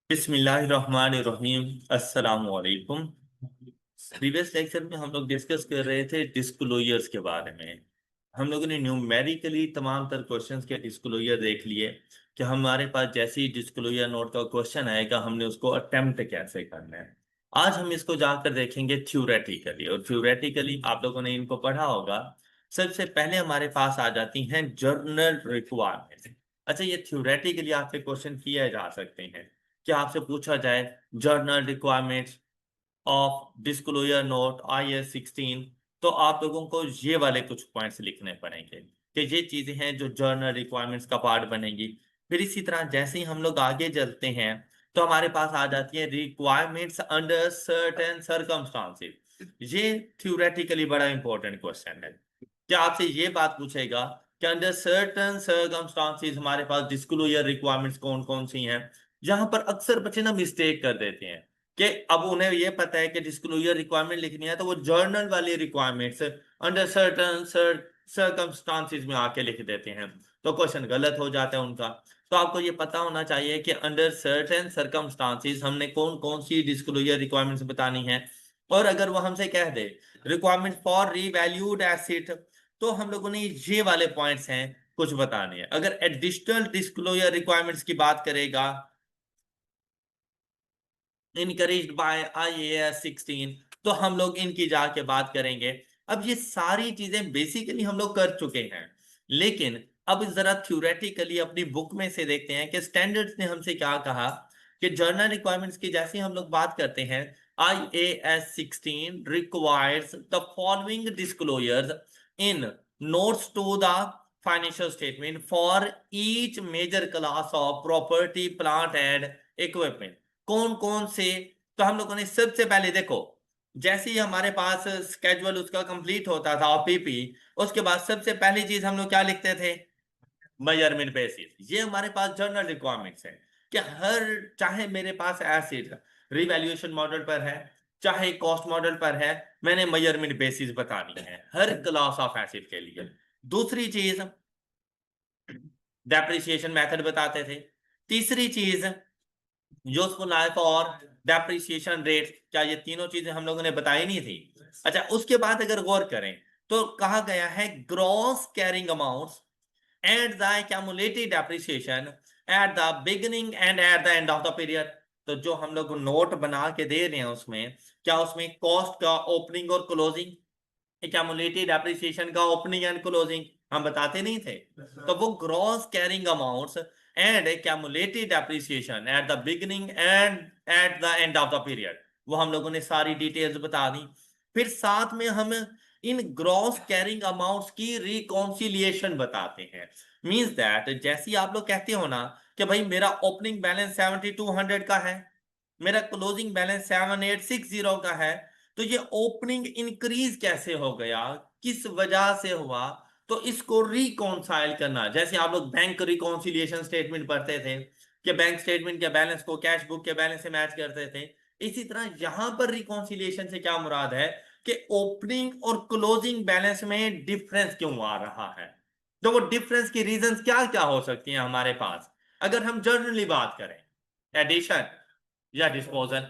बिस्मिल्लाहिर्रहमानिर्रहीम। अस्सलाम वालेकुम। प्रीवियस लेक्चर में हम लोग डिस्कस कर रहे थे डिस्क्लोजर्स के बारे में। हम लोगों ने न्यूमेरिकली तमाम तर क्वेश्चंस के डिस्क्लोजर देख लिए कि हमारे पास जैसे ही डिस्क्लोजर नोट का क्वेश्चन आएगा हमने उसको अटेम्प्ट कैसे करना है। आज हम इसको जाकर देखेंगे थ्योरेटिकली, और थ्योरेटिकली आप लोगों ने इनको पढ़ा होगा। सबसे पहले हमारे पास आ जाती हैं जर्नल रिक्वायरमेंट्स। अच्छा, ये थ्योरेटिकली आपसे क्वेश्चन किए जा सकते हैं कि आपसे पूछा जाए journal requirements of disclosure note IS 16, तो आप लोगों को ये वाले कुछ पॉइंट्स लिखने पड़ेंगे कि ये चीजें हैं जो जर्नल रिक्वायरमेंट्स का पार्ट बनेंगी। फिर इसी तरह जैसे ही हम लोग आगे चलते हैं तो हमारे पास आ जाती है रिक्वायरमेंट्स अंडर सर्टेन सर्कमस्टांसेस। ये थ्योरेटिकली बड़ा इंपॉर्टेंट क्वेश्चन है। क्या आपसे ये बात पूछेगा कि अंडर सर्टेन सर्कमस्टांसेस हमारे पास डिस्क्लोजर रिक्वायरमेंट्स कौन कौन सी हैं। जहां पर अक्सर बच्चे ना मिस्टेक कर देते हैं कि अब उन्हें ये पता है कि डिस्क्लोजर रिक्वायरमेंट लिखनी है तो वो जर्नल वाली रिक्वायरमेंट्स अंडर सर्टन सर्कमस्टांसेस में आके लिख देते हैं, तो क्वेश्चन गलत हो जाता है उनका। तो आपको ये पता होना चाहिए कि अंडर सर्टेन सर्कमस्टांसेस हमने कौन कौन सी डिस्क्लोजर रिक्वायरमेंट्स बतानी है। और अगर वो हमसे कह दे रिक्वायरमेंट फॉर रीवैल्यूड एसेट, तो हम लोगों ने ये वाले पॉइंट्स हैं कुछ बताने हैं। अगर एडिशनल डिस्क्लोजर रिक्वायरमेंट्स की बात करेगा इनकरेज्ड बाय IAS 16, तो हम लोग इनकी जाके बात करेंगे। अब ये सारी चीजें बेसिकली हम लोग कर चुके हैं, लेकिन अब जरा थ्योरेटिकली अपनी बुक में से देखते हैं कि स्टैंडर्ड्स ने हमसे क्या कहा कि जर्नल रिक्वायरमेंट्स की जैसे हम लोग बात करते हैं IAS 16 requires the following disclosures in notes to the financial statement for each major class of property plant and equipment. कौन कौन से? तो हम लोगों ने सबसे पहले देखो, जैसे ही हमारे पास स्केड्यूल उसका कंप्लीट होता था OPP, उसके बाद सबसे पहली चीज हम लोग क्या लिखते थे? Measurement basis. ये हमारे पास जर्नल रिक्वायरमेंट्स है कि हर, चाहे मेरे पास एसिड रिवैल्यूएशन मॉडल पर है चाहे कॉस्ट मॉडल पर है, मैंने मेजरमेंट बेसिस बतानी है हर क्लास ऑफ एसिड के लिए। दूसरी चीज डेप्रिसिएशन मेथड बताते थे। तीसरी चीज यूजफुल लाइफ और डेप्रिसिएशन रेट, क्या ये तीनों चीजें हम लोगों ने बताई नहीं थी? अच्छा, उसके बाद अगर गौर करें तो कहा गया है gross carrying amounts and the accumulated depreciation at the beginning and at the end of the period। तो जो हम लोग नोट बना के दे रहे हैं उसमें क्या, उसमें कॉस्ट का ओपनिंग और क्लोजिंग, accumulated depreciation का ओपनिंग एंड क्लोजिंग हम बताते नहीं थे? तो वो gross carrying amounts and accumulated depreciation at the beginning and at the end of the period, वो हम लोगों ने सारी डिटेल्स बता दी। फिर साथ में हम इन ग्रॉस कैरिंग अमाउंट्स की रिकॉन्सिलिएशन बताते हैं। मींस दैट जैसे ही आप लोग कहते हो ना कि भाई मेरा ओपनिंग बैलेंस 7200 का है, मेरा क्लोजिंग बैलेंस 7860 का है, तो ये ओपनिंग इंक्रीज कैसे हो गया, किस वजह से हुआ, तो इसको रिकॉन्साइल करना। जैसे आप लोग बैंक रिकॉन्सिलिएशन स्टेटमेंट पढ़ते थे कि बैंक स्टेटमेंट के बैलेंस को कैश बुक के बैलेंस से मैच करते थे, इसी तरह यहां पर रिकॉन्सिलिएशन से क्या मुराद है कि ओपनिंग और क्लोजिंग बैलेंस में डिफरेंस क्यों आ रहा है, तो वो डिफरेंस की रीजंस क्या क्या हो सकती हैं हमारे पास। अगर हम जनरली बात करें, एडिशन या डिस्पोजल,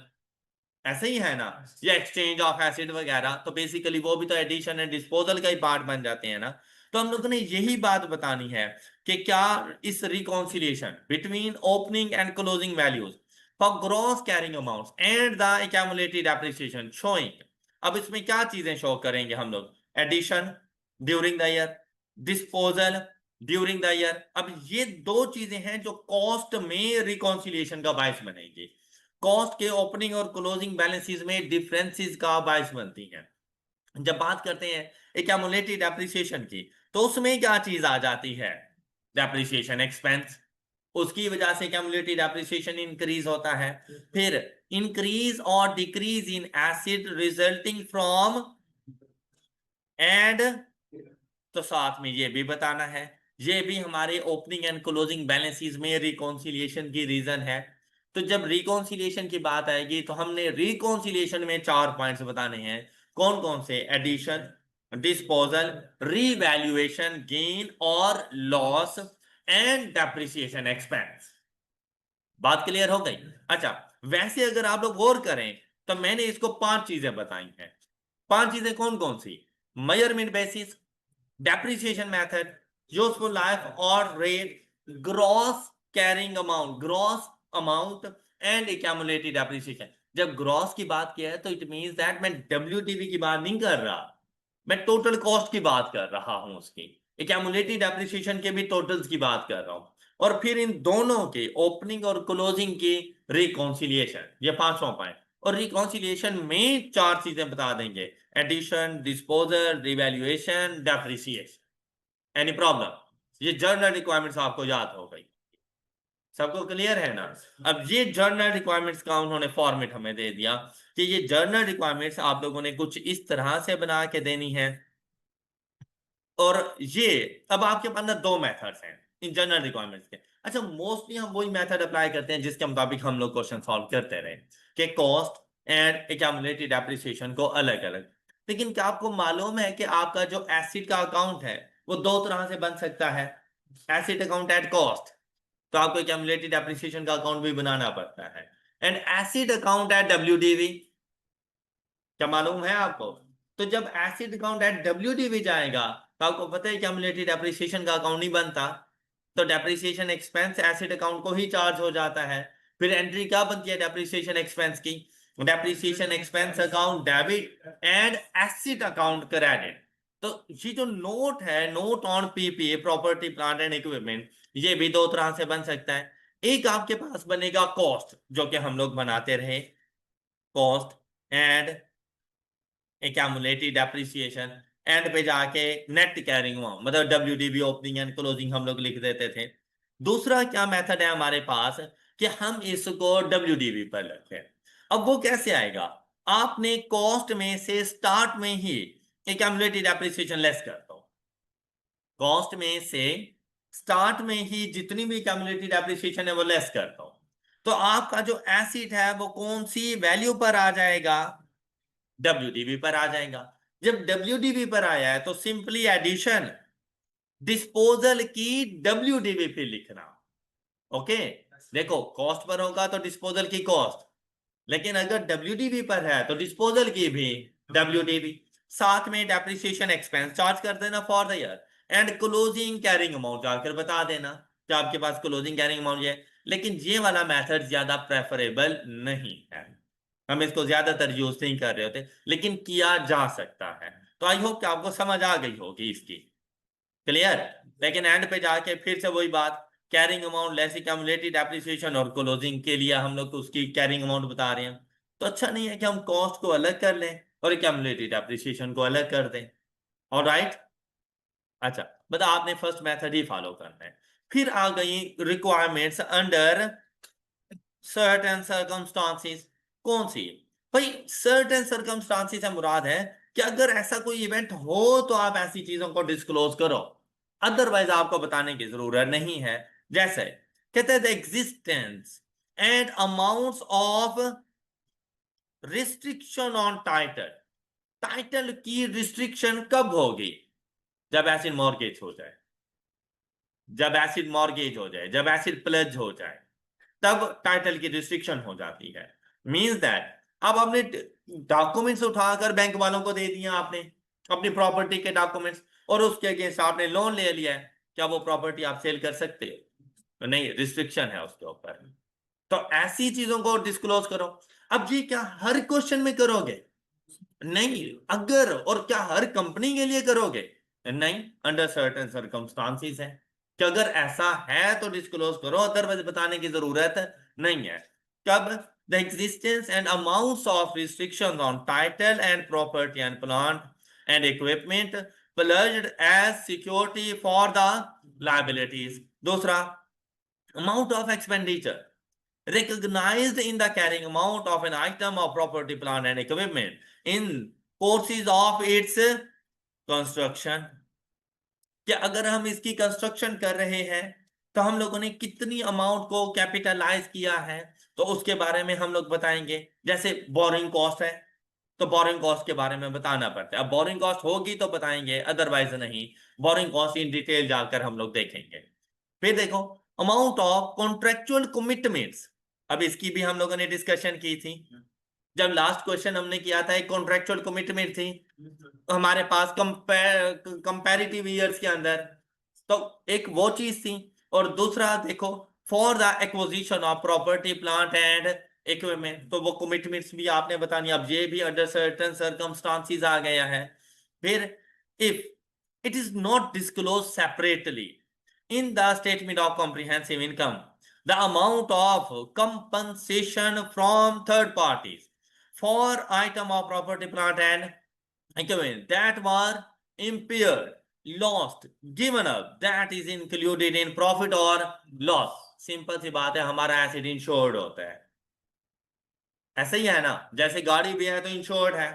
ऐसे ही है ना, या एक्सचेंज ऑफ एसिड वगैरह, तो बेसिकली वो भी तो एडिशन एंड डिस्पोजल का ही पार्ट बन जाते हैं ना। तो हम लोगों ने यही बात बतानी है कि क्या इस reconciliation between opening and closing values for gross carrying amounts and the accumulated appreciation showing, अब इसमें क्या चीजें शो करेंगे हम लोग? Addition during the year, disposal during the year. अब ये दो चीजें हैं जो कॉस्ट में रिकॉन्सिलिएशन का बायस बनेगी, कॉस्ट के ओपनिंग और क्लोजिंग बैलेंसेस में डिफरेंसेस का बायस बनती हैं। जब बात करते हैं एक्यूमुलेटेड डेप्रिसिएशन की, तो उसमें क्या चीज आ जाती है? डेप्रिसिएशन एक्सपेंस, उसकी वजह से एक्यूमुलेटेड डेप्रिसिएशन इंक्रीज होता है। फिर इंक्रीज और decrease in acid resulting from and, तो साथ में ये भी बताना है, ये भी हमारे ओपनिंग एंड क्लोजिंग बैलेंसेस में रिकॉन्सिलिएशन की रीजन है। तो जब रिकॉन्सिलिएशन की बात आएगी तो हमने रिकॉन्सिलिएशन में 4 पॉइंट्स बताने हैं। कौन कौन से? एडिशन, डिस्पोजल, रीवैल्यूएशन गेन और लॉस, एंड डेप्रिसिएशन एक्सपेंस। बात क्लियर हो गई? अच्छा, वैसे अगर आप लोग गौर करें तो मैंने इसको 5 चीजें बताई हैं। 5 चीजें कौन कौन सी? Measurement basis, depreciation method, useful life और rate, gross carrying amount, gross amount and accumulated depreciation. जब ग्रॉस की बात किया है तो इट मींस दैट मैं डब्ल्यूटीवी की बात नहीं कर रहा, मैं टोटल कॉस्ट की बात कर रहा हूं उसकी। एक्यूमुलेटेड डेप्रिसिएशन के भी टोटल्स की बात कर रहा हूं। और फिर इन दोनों के ओपनिंग और क्लोजिंग की रिकॉन्सिलिएशन, ये 5वां पॉइंट। और रिकॉन्सिलिएशन में 4 चीजें बता देंगे: addition, disposal, revaluation, depreciation. Any problem? ये जर्नल रिक्वायरमेंट्स आपको याद हो गई, सबको क्लियर है ना? अब ये जर्नल रिक्वायरमेंट्स का उन्होंने फॉर्मेट हमें दे दिया कि ये जर्नल रिक्वायरमेंट्स आप लोगों ने कुछ इस तरह से बना के देनी है। और ये अब आपके पास ना 2 मेथड्स हैं इन जनरल रिक्वायरमेंट्स के। अच्छा, मोस्टली हम वही मेथड अप्लाई करते हैं जिसके मुताबिक हम लोग क्वेश्चन सॉल्व करते रहे, कि कॉस्ट एंड एक्यूमुलेटेड डेप्रिसिएशन को अलग अलग। लेकिन क्या आपको मालूम है कि आपका जो एसिड का अकाउंट है वो 2 तरह से बन सकता है? एसिड अकाउंट एट कॉस्ट, तो आपको एक्यूमुलेटेड डेप्रिसिएशन का अकाउंट भी बनाना पड़ता है। And asset account at WDV, क्या मालूम है आपको? तो जब एसिड अकाउंट एट डब्ल्यूडीवी जाएगा तो आपको पता है एक्यूमुलेटेड डेप्रिसिएशन का अकाउंट नहीं बनता, तो डेप्रिसिएशन एक्सपेंस एसिड अकाउंट को ही चार्ज हो जाता है। फिर एंट्री क्या बनती है डेप्रिसिएशन एक्सपेंस की? Depreciation expense account debit and asset account credit. तो ये जो नोट है, note on PPE, property plant and equipment, ये भी 2 तरह से बन सकता है। एक आपके पास बनेगा कॉस्ट, जो कि हम लोग बनाते रहे, cost and accumulated depreciation, and पे जाके नेट कैरिंग अमाउंट, मतलब डब्ल्यूडीवी ओपनिंग एंड क्लोजिंग हम लोग लिख देते थे। दूसरा क्या मेथड है हमारे पास कि हम इसको डब्ल्यूडीवी पर लिखें। अब वो कैसे आएगा? आपने कॉस्ट में से स्टार्ट में ही एक्यूमुलेटेड डेप्रिसिएशन लेस कर दो। कॉस्ट में से स्टार्ट में ही जितनी भी एक्यूमुलेटेड डेप्रिसिएशन है वो लेस कर दो, तो आपका जो एसिड है वो कौन सी वैल्यू पर आ जाएगा? डब्ल्यूडीवी पर आ जाएगा। जब डब्ल्यूडीवी पर आया है तो सिंपली एडिशन डिस्पोजल की डब्ल्यूडीवी पे लिखना। ओके, देखो कॉस्ट पर होगा तो डिस्पोजल की कॉस्ट, लेकिन अगर डब्ल्यूडीवी पर है तो डिस्पोजल की भी डब्ल्यूडीवी। साथ में डेप्रिसिएशन एक्सपेंस चार्ज कर देना for the year, and closing carrying amount जाकर बता देना कि आपके पास क्लोजिंग कैरिंग अमाउंट है। लेकिन ये वाला मेथड ज्यादा प्रेफरेबल नहीं है, हम इसको ज्यादातर यूज नहीं कर रहे होते, लेकिन किया जा सकता है। तो आई होप कि आपको समझ आ गई होगी इसकी, क्लियर? लेकिन एंड पे जाके फिर से वही बात, carrying amount less accumulated depreciation, और क्लोजिंग के लिए हम लोग उसकी कैरिंग अमाउंट बता रहे हैं। तो अच्छा नहीं है कि हम कॉस्ट को अलग कर लें और एक्यूमुलेटेड डेप्रिसिएशन को अलग कर दें। ऑलराइट, अच्छा, बता आपने फर्स्ट मेथड ही फॉलो करना है। फिर आ गई रिक्वायरमेंट्स अंडर सर्टेन सर्कमस्टांसेस। कौन सी? भाई सर्टेन सर्कमस्टांसेस से मुराद है कि अगर ऐसा कोई इवेंट हो तो आप ऐसी चीजों को डिस्क्लोज करो, अदरवाइज आपको बताने की जरूरत नहीं है। जैसे कहते हैं the existence and amounts of restriction on title. Title की रिस्ट्रिक्शन कब होगी? जब एसिड मॉर्गेज हो जाए, जब एसिड मॉर्गेज हो जाए, जब एसिड प्लेज हो जाए, तब टाइटल की रिस्ट्रिक्शन हो जाती है। मींस दैट अब आपने डॉक्यूमेंट्स उठाकर बैंक वालों को दे दिया, आपने अपनी प्रॉपर्टी के डॉक्यूमेंट्स, और उसके अगेंस्ट आपने लोन ले लिया है, क्या वो प्रॉपर्टी आप सेल कर सकते हो? तो नहीं, रिस्ट्रिक्शन है उसके ऊपर। तो ऐसी चीजों को डिस्क्लोज करो। अब ये क्या हर क्वेश्चन में करोगे? नहीं। अगर और क्या हर कंपनी के लिए करोगे? नहीं, अंडर सर्टेन सर्कमस्टांसेस है कि अगर ऐसा है तो डिस्क्लोज करो, अदरवाइज बताने की जरूरत नहीं है। कब? The existence and amounts of restrictions on title and property and plant and equipment pledged as security for the liabilities. दूसरा, amount of expenditure recognized in the carrying amount of an item of property, plant and equipment in courses of its construction। कि अगर हम इसकी construction कर रहे हैं तो हम लोगों ने कितनी अमाउंट को कैपिटलाइज किया है, तो उसके बारे में हम लोग बताएंगे। जैसे बोरिंग कॉस्ट है तो बोरिंग कॉस्ट के बारे में बताना पड़ता है। अब बोरिंग कॉस्ट होगी तो बताएंगे, अदरवाइज नहीं। बोरिंग कॉस्ट इन डिटेल जाकर हम लोग देखेंगे। फिर देखो, अमाउंट ऑफ कॉन्ट्रेक्चुअल कमिटमेंट्स अब इसकी भी हम लोगों ने डिस्कशन की थी जब लास्ट क्वेश्चन हमने किया था। एक कॉन्ट्रेक्चुअल कमिटमेंट थी हमारे पास कंपैरेटिव ईयर्स के अंदर, तो एक वो चीज थी। और दूसरा देखो, for the acquisition of property plant and equipment, तो वो कमिटमेंट्स भी आपने बतानी। अब ये भी अंडर सर्टेन सर्कमस्टांसेस आ गया है। फिर if it is not disclose separately in the statement of comprehensive income the amount of compensation from third parties for item of property plant and equipment that were impaired, lost, given up, that is included in profit or loss। Simple सी बात है, हमारा acid insured होता है। ऐसा ही है ना, जैसे गाड़ी भी है तो इंश्योर्ड है।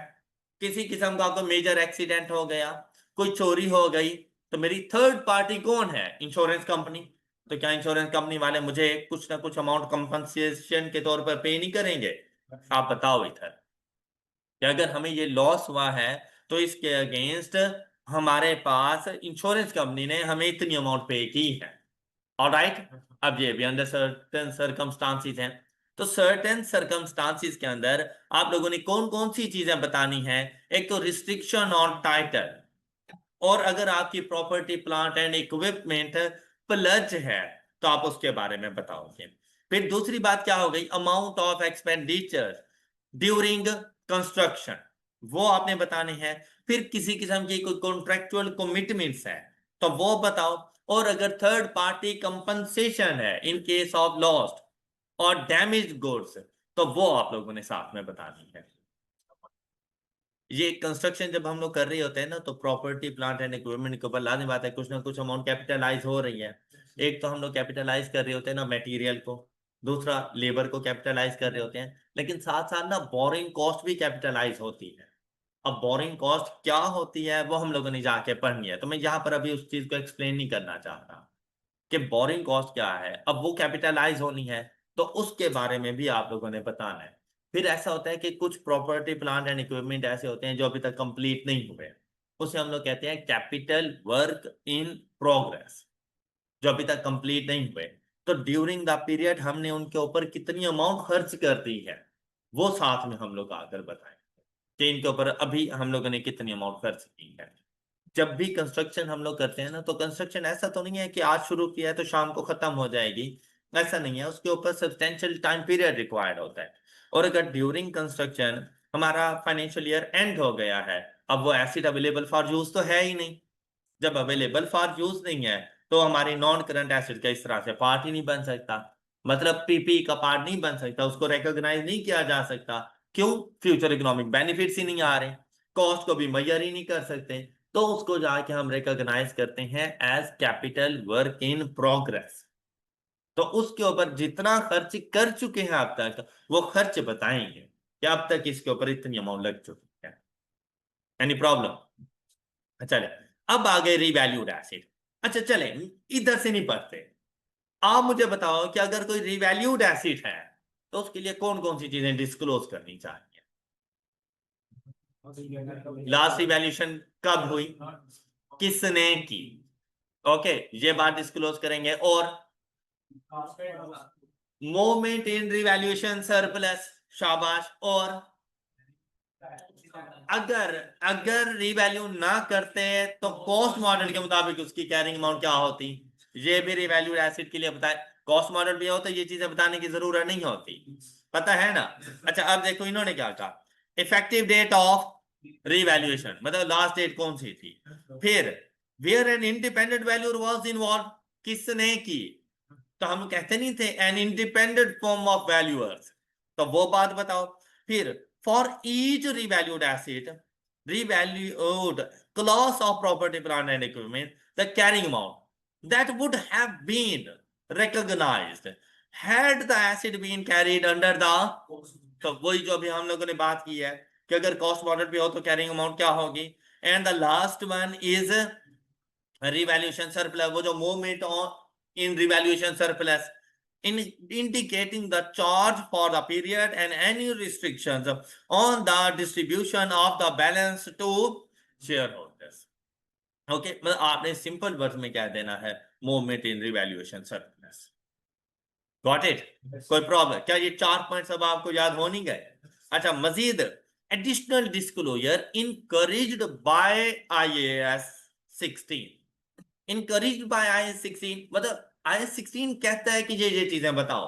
किसी किस्म का कोई मेजर एक्सीडेंट हो गया, कोई चोरी हो गई, तो मेरी थर्ड पार्टी कौन है? Insurance company. तो क्या इंश्योरेंस कंपनी वाले मुझे कुछ ना कुछ अमाउंट कंपनसेशन के तौर पर पे नहीं करेंगे? आप बताओ इधर कि अगर हमें ये लॉस हुआ है तो इसके अगेंस्ट हमारे पास इंश्योरेंस कंपनी ने हमें इतनी अमाउंट पे की है। ऑलराइट, अब ये भी अंडर सर्टेन सर्कमस्टांसेस हैं। तो सर्टेन सर्कमस्टांसेस के अंदर आप लोगों ने कौन कौन सी चीजें बतानी है? एक तो रिस्ट्रिक्शन ऑन टाइटल, और अगर आपकी property plant and equipment plunge है तो आप उसके बारे में बताओगे। फिर दूसरी बात क्या हो गई? Amount of expenditure during construction, वो आपने बताने हैं। फिर किसी किस्म की कोई कॉन्ट्रेक्चुअल कमिटमेंट्स है तो वो बताओ। और अगर थर्ड पार्टी कंपनसेशन है इन केस ऑफ लॉस्ट और डैमेज गुड्स, तो वो आप लोगों ने साथ में बतानी है। ये कंस्ट्रक्शन जब हम लोग कर रहे होते हैं ना, तो प्रॉपर्टी प्लांट एंड इक्विपमेंट के ऊपर लाजमी बात है कुछ ना कुछ अमाउंट कैपिटलाइज हो रही है। एक तो हम लोग कैपिटलाइज कर रहे होते हैं ना मटेरियल को, दूसरा लेबर को कैपिटलाइज कर रहे होते हैं, लेकिन साथ साथ ना बोरिंग कॉस्ट भी कैपिटलाइज होती है। अब बोरिंग कॉस्ट क्या होती है वो हम लोगों ने जाके पढ़नी है, तो मैं यहाँ पर अभी उस चीज को एक्सप्लेन नहीं करना चाह रहा कि बोरिंग कॉस्ट क्या है। अब वो कैपिटलाइज होनी है तो उसके बारे में भी आप लोगों ने बताना है। फिर ऐसा होता है कि कुछ प्रॉपर्टी प्लांट एंड इक्विपमेंट ऐसे होते हैं जो अभी तक कंप्लीट नहीं हुए, उसे हम लोग कहते हैं कैपिटल वर्क इन प्रोग्रेस, जो अभी तक कंप्लीट नहीं हुए। तो ड्यूरिंग द पीरियड हमने उनके ऊपर कितनी अमाउंट खर्च कर दी है वो साथ में हम लोग आकर बताएं कि इनके ऊपर अभी हम लोगों ने कितनी अमाउंट खर्च की है। जब भी कंस्ट्रक्शन हम लोग करते हैं ना, तो कंस्ट्रक्शन ऐसा तो नहीं है कि आज शुरू किया है तो शाम को खत्म हो जाएगी, ऐसा नहीं है। उसके ऊपर सब्सटेंशियल टाइम पीरियड रिक्वायर्ड होता है। और अगर ड्यूरिंग कंस्ट्रक्शन हमारा फाइनेंशियल ईयर एंड हो गया है, अब वो एसिड अवेलेबल फॉर यूज तो है ही नहीं। जब अवेलेबल फॉर यूज नहीं है तो हमारी नॉन करंट एसिड का इस तरह से पार्ट ही नहीं बन सकता, मतलब पीपी का पार्ट नहीं बन सकता, उसको रिकॉग्नाइज नहीं किया जा सकता। क्यों? फ्यूचर इकोनॉमिक बेनिफिट्स ही नहीं आ रहे, कॉस्ट को भी मेजर ही नहीं कर सकते, तो उसको जाके हम रिकॉग्नाइज करते हैं as capital work in progress. तो उसके ऊपर जितना खर्च कर चुके हैं अब तक वो खर्च बताएंगे कि अब तक इसके ऊपर इतनी अमाउंट लग चुकी है। Any problem? चले, अब आ गए रिवैल्यूड एसिड। अच्छा चले, इधर से नहीं पढ़ते। आप मुझे बताओ कि अगर कोई रिवैल्यूड एसिड है तो उसके लिए कौन कौन सी चीजें डिस्क्लोज करनी चाहिए? लास्ट रिवैल्यूएशन कब हुई, किसने की? ओके, ये बात डिस्क्लोज करेंगे। और मूवमेंट इन रिवैल्यूएशन सरप्लस, शाबाश। और अगर अगर रिवैल्यू ना करते तो कॉस्ट मॉडल के मुताबिक उसकी कैरिंग अमाउंट क्या होती? ये भी रिवैल्यूड एसिड के लिए बताए। कॉस्ट मॉडल भी हो तो ये चीजें बताने की जरूरत नहीं होती, पता है ना। अच्छा अब देखो इन्होंने क्या कहा, इफेक्टिव डेट ऑफ रिवैल्यूएशन, मतलब लास्ट डेट कौन सी थी। फिर where an independent valuer was involve, किसने की? तो हम कहते नहीं थे an independent form of valuers, तो वो बात बताओ। फिर for each revalued asset revalued class of property plant and equipment, the carrying amount that would have been recognized had the asset been carried under the, तो वही जो अभी हम लोगों ने बात की है कि अगर कॉस्ट मॉडल पे हो तो कैरिंग अमाउंट क्या होगी। And the last one is revaluation surplus, वो जो movement in revaluation surplus, in indicating the charge for the period and any restrictions on the distribution of the balance to shareholders। Okay, मतलब आपने simple word में क्या देना है, movement in revaluation surplus. Got it? कोई problem? क्या ये 4 points अब आपको याद हो नहीं गए? अच्छा, मजीद additional disclosure encouraged by IAS 16। Encouraged by IAS 16 मतलब IAS 16 कहता है कि ये चीजें बताओ,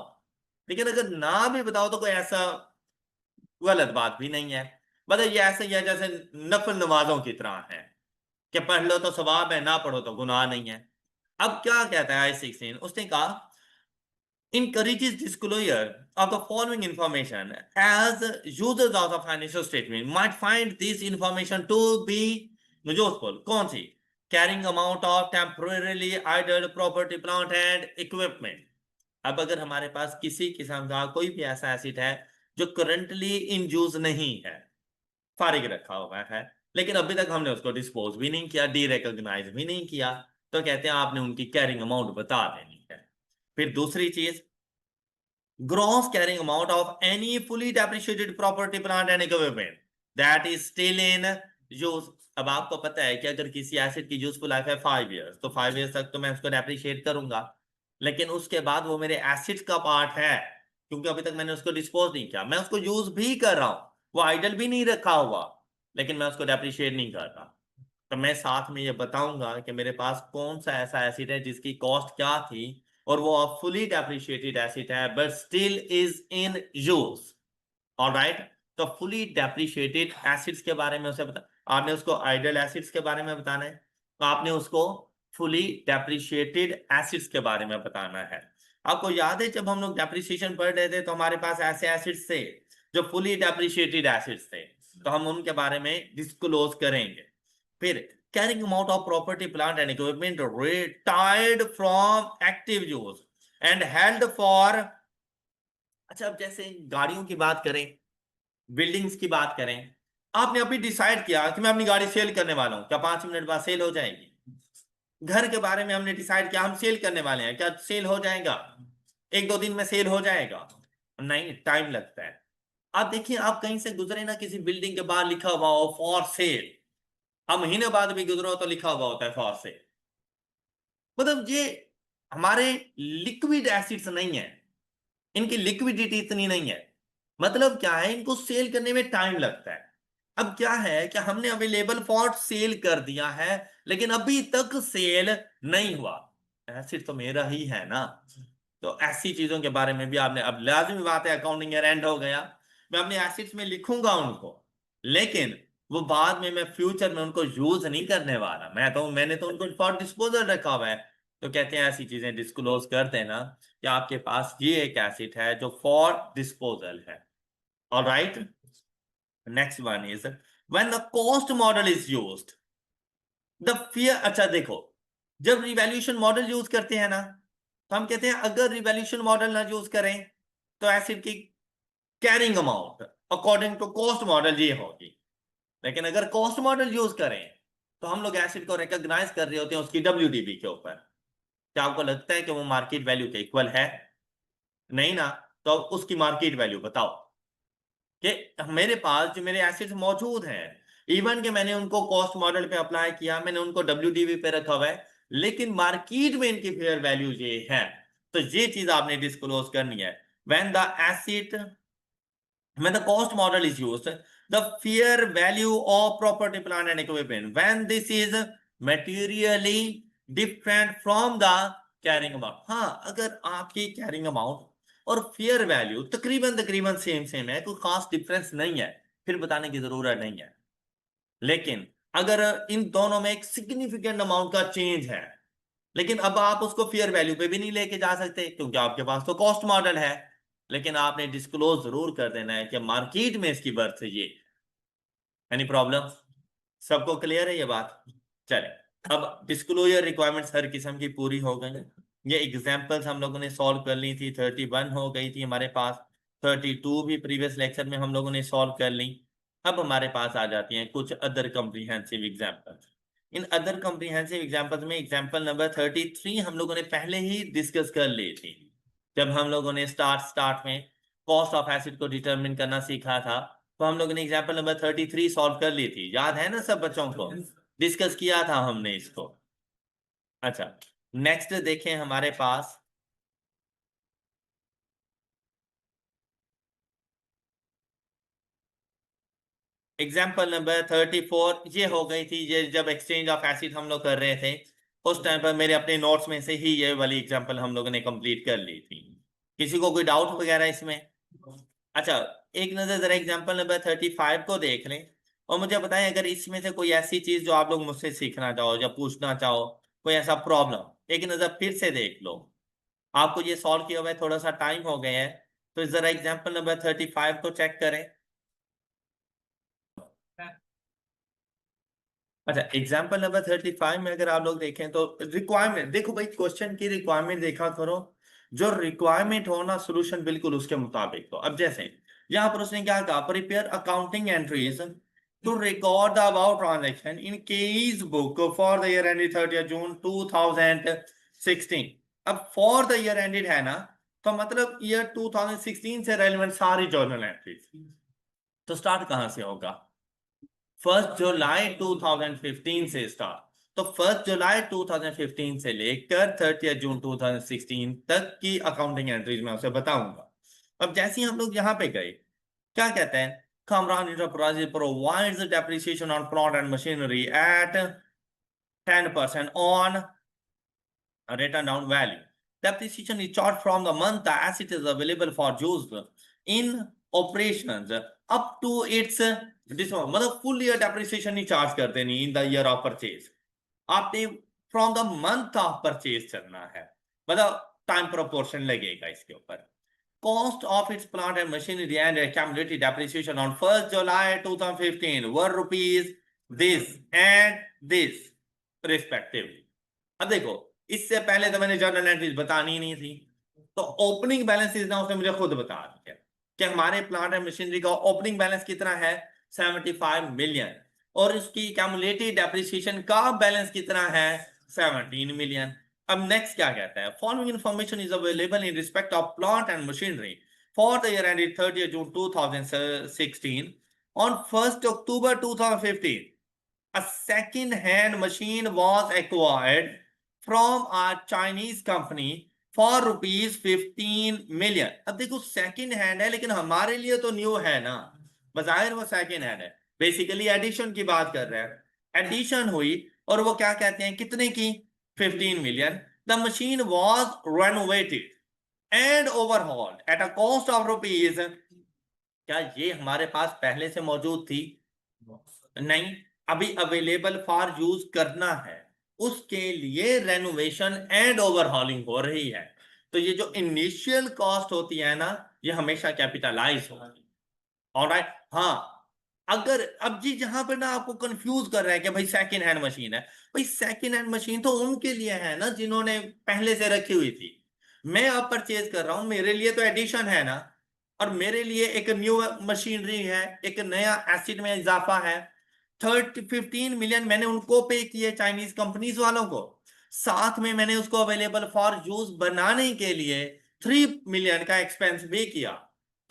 लेकिन अगर ना भी बताओ तो कोई ऐसा गलत बात भी नहीं है। मतलब ये ऐसे ही है जैसे नफल नमाजों की तरह है कि पढ़ लो तो सवाब है, ना पढ़ो तो गुनाह नहीं है। अब क्या कहता है IAS 16? उसने कहा encourages disclosure of the following information as users of the financial statement might find this information to be useful. कौन सी? Carrying amount of temporarily idle property, plant and equipment. अब अगर हमारे पास किसी किस्म का कोई भी ऐसा एसेट है जो करंटली इन यूज नहीं है, फारिग रखा हुआ है, लेकिन अभी तक हमने उसको डिस्पोज भी नहीं किया, डी रिकॉग्नाइज भी नहीं किया, तो कहते हैं आपने उनकी कैरिंग अमाउंट बता देनी है। फिर दूसरी चीज, gross carrying amount of any fully depreciated property, plant and equipment that is still in use। अब आपको पता है कि अगर किसी एसेट की यूजफुल लाइफ है 5 इयर्स, तो 5 इयर्स तक तो मैं उसको डेप्रिशिएट करूंगा, लेकिन उसके बाद वो मेरे एसेट का पार्ट है, क्योंकि अभी तक मैंने उसको डिस्पोज नहीं किया, मैं उसको यूज भी कर रहा हूं, वो आइडल भी नहीं रखा हुआ, लेकिन मैं उसको डेप्रिशिएट नहीं कर रहा। तो मैं साथ में ये बताऊंगा कि मेरे पास कौन सा ऐसा एसेट है जिसकी कॉस्ट क्या थी, और वो फुली डेप्रिशिएटेड एसेट है but still is in use. Alright, तो फुली डेप्रिशिएटेड एसिड्स के बारे में उसे बता, आपने उसको आइडल एसिड्स के बारे में बताना है, तो आपने उसको फुली डेप्रिशिएटेड एसिड्स के बारे में बताना है। आपको याद है जब हम लोग डेप्रिसिएशन पढ़ रहे थे तो हमारे पास ऐसे एसिड्स थे जो फुली डेप्रिशिएटेड एसिड्स थे, तो हम उनके बारे में डिस्क्लोज करेंगे। फिर carrying amount of property, plant and equipment retired from active use and held for। अच्छा, अब जैसे गाड़ियों की बात करें, बिल्डिंग्स की बात करें, आपने अभी डिसाइड किया कि मैं अपनी गाड़ी सेल करने वाला हूं, क्या 5 मिनट बाद सेल हो जाएगी? घर के बारे में हमने डिसाइड किया हम सेल करने वाले हैं, क्या सेल हो जाएगा? 1-2 दिन में सेल हो जाएगा? नहीं, टाइम लगता है। आप देखिए, आप कहीं से गुजरे ना, किसी बिल्डिंग के बाहर लिखा हुआ हो फॉर सेल, अब महीने बाद भी गुजरो तो लिखा हुआ होता है फॉर सेल। मतलब ये हमारे लिक्विड एसिड्स नहीं है, इनकी लिक्विडिटी इतनी नहीं है। मतलब क्या है, इनको सेल करने में टाइम लगता है। अब क्या है कि हमने अवेलेबल फॉर सेल कर दिया है, लेकिन अभी तक सेल नहीं हुआ, एसिड तो मेरा ही है ना। तो ऐसी चीजों के बारे में भी आपने, अब लाजमी बात है अकाउंटिंग ईयर एंड हो गया, मैं अपने एसिड्स में लिखूंगा उनको, लेकिन वो बाद में मैं फ्यूचर में उनको यूज नहीं करने वाला, मैंने तो उनको फॉर डिस्पोजल रखा हुआ है। तो कहते हैं ऐसी चीजें डिस्क्लोज कर देना कि आपके पास ये एक एसिड है जो फॉर डिस्पोजल है। Alright, next one is when the cost model is used the fear. अच्छा देखो, जब रिवैल्यूएशन मॉडल यूज करते हैं ना, तो हम कहते हैं अगर रिवैल्यूएशन मॉडल ना यूज करें तो एसिड की carrying amount according to cost model ये होगी, लेकिन अगर कॉस्ट मॉडल यूज करें तो हम लोग एसिड को रिकॉग्नाइज कर रहे होते हैं उसकी WDV के ऊपर। क्या आपको लगता है कि वो मार्केट वैल्यू के इक्वल है? नहीं ना। तो अब उसकी मार्केट वैल्यू बताओ कि मेरे पास जो मेरे एसिड्स मौजूद हैं, इवन कि मैंने उनको कॉस्ट मॉडल पे अप्लाई किया, मैंने उनको WDV पे रखा हुआ है, लेकिन मार्केट में इनकी फेयर वैल्यू ये है, तो ये चीज आपने डिस्क्लोज करनी है। When the acid when the cost model is used, the fair value of property, plant and equipment, when this is materially different from the carrying amount। हाँ, अगर आपकी कैरिंग अमाउंट और फेयर वैल्यू तकरीबन तकरीबन same same है, कोई खास difference नहीं है, फिर बताने की जरूरत नहीं है। लेकिन अगर इन दोनों में एक सिग्निफिकेंट अमाउंट का चेंज है, लेकिन अब आप उसको फेयर वैल्यू पे भी नहीं लेके जा सकते क्योंकि आपके पास तो कॉस्ट मॉडल है, लेकिन आपने डिस्क्लोज जरूर कर देना है कि मार्केट में इसकी बर्थ है ये। Any problem? सबको क्लियर है ये बात? चले, अब डिस्क्लोजर रिक्वायरमेंट्स हर किस्म की पूरी हो गई। ये एग्जांपल्स हम लोगों ने सॉल्व कर ली थी, 31 हो गई थी हमारे पास, 32 भी प्रीवियस लेक्चर में हम लोगों ने सॉल्व कर ली। अब हमारे पास आ जाती हैं कुछ other comprehensive examples. In other comprehensive examples में एग्जांपल नंबर 33 हम लोगों ने पहले ही डिस्कस कर ली थी, जब हम लोगों ने स्टार्ट में कॉस्ट ऑफ एसिड को डिटरमिन करना सीखा था, तो हम लोगों ने एग्जांपल नंबर 33 सॉल्व कर ली थी, याद है ना सब बच्चों को? डिस्कस किया था हमने इसको। अच्छा, नेक्स्ट देखें हमारे पास एग्जाम्पल नंबर 34 ये हो गई थी, ये जब एक्सचेंज ऑफ एसिड हम लोग कर रहे थे उस टाइम पर मेरे अपने नोट्स में से ही ये वाली एग्जाम्पल हम लोगों ने कंप्लीट कर ली थी। किसी को कोई डाउट वगैरह इसमें? अच्छा, एक नजर जरा एग्जाम्पल नंबर 35 को देख लें और मुझे बताएं अगर इसमें से कोई ऐसी चीज जो आप लोग मुझसे सीखना चाहो या पूछना चाहो, कोई ऐसा प्रॉब्लम एक नजर फिर से देख लो। आपको ये सॉल्व किया हुआ है, थोड़ा सा टाइम हो गया है, तो जरा एग्जाम्पल नंबर 35 को चेक करें। अच्छा, एग्जाम्पल नंबर 35 में अगर आप लोग देखें तो रिक्वायरमेंट देखो भाई, क्वेश्चन की रिक्वायरमेंट देखा करो, जो रिक्वायरमेंट हो ना सोल्यूशन बिल्कुल उसके मुताबिक हो। अब जैसे यहाँ पर उसने क्या कहा, prepare accounting entries to record the about transaction in case book for the year ended 30 June 2016। अब फॉर द ईयर एंडेड है ना, तो मतलब ईयर 2016 से रेलिवेंट सारी जर्नल एंट्रीज। तो स्टार्ट कहां से होगा? 1 जुलाई 2015 से स्टार्ट। तो 1 जुलाई 2015 से लेकर 30 जून 2016 तक की अकाउंटिंग एंट्रीज मैं उसे बताऊंगा। अब जैसे ही हम लोग यहाँ पे गए, क्या कहते हैं, Kamran Enterprises provides the depreciation on plant and machinery at 10% on a written down value. Depreciation is charged from the month the asset is available for use in operations up to its मतलब full year depreciation ही charge कर देनी in the year of purchase. आपने from the month of purchase चलना है, मतलब time proportion लगेगा इसके ऊपर। Cost of its plant and machinery and accumulated depreciation on 1st July 2015 were rupees this and this respectively. अब देखो, इससे पहले तो मैंने जर्नल एंट्रीज बतानी ही नहीं थी, तो ओपनिंग बैलेंस ना उसने मुझे खुद बता दिया कि हमारे प्लांट एंड मशीनरी का ओपनिंग बैलेंस कितना है, 75 मिलियन, और उसकी कैमुलेटेड डेप्रिसिएशन का बैलेंस कितना है, 17 मिलियन। अब नेक्स्ट क्या कहता है, following information is available in respect of plant and machinery for the year ended 30 June 2016 on 1 October 2015 a second hand machine was acquired from a Chinese company for rupees 15 million। अब देखो second hand है लेकिन हमारे लिए तो new है ना, बजाहिर वो सेकंड हैंड है। बेसिकली एडिशन की बात कर रहे हैं, एडिशन हुई और वो क्या कहते हैं कितने की, 15 million. The machine was renovated and overhauled eight a cost of rupees, क्या ये हमारे पास पहले से मौजूद थी? नहीं, अभी अवेलेबल फॉर यूज करना है, उसके लिए रेनोवेशन एंड ओवरहॉलिंग हो रही है। तो ये जो इनिशियल कॉस्ट होती है ना, ये हमेशा कैपिटलाइज होती है। ऑलराइट, हाँ। अगर अब जी जहां पर ना आपको कंफ्यूज कर रहा है कि भाई सेकंड हैंड मशीन है, भाई सेकंड हैंड मशीन तो उनके लिए है ना जिन्होंने पहले से रखी हुई थी। मैं अब परचेज कर रहा हूं, मेरे लिए तो एडिशन है ना, और मेरे लिए एक न्यू मशीनरी है, एक नया एसिड में इजाफा है। 15 मिलियन मैंने उनको पे किए, चाइनीज कंपनीज वालों को, साथ में मैंने उसको अवेलेबल फॉर यूज बनाने के लिए 3 मिलियन का एक्सपेंस भी किया।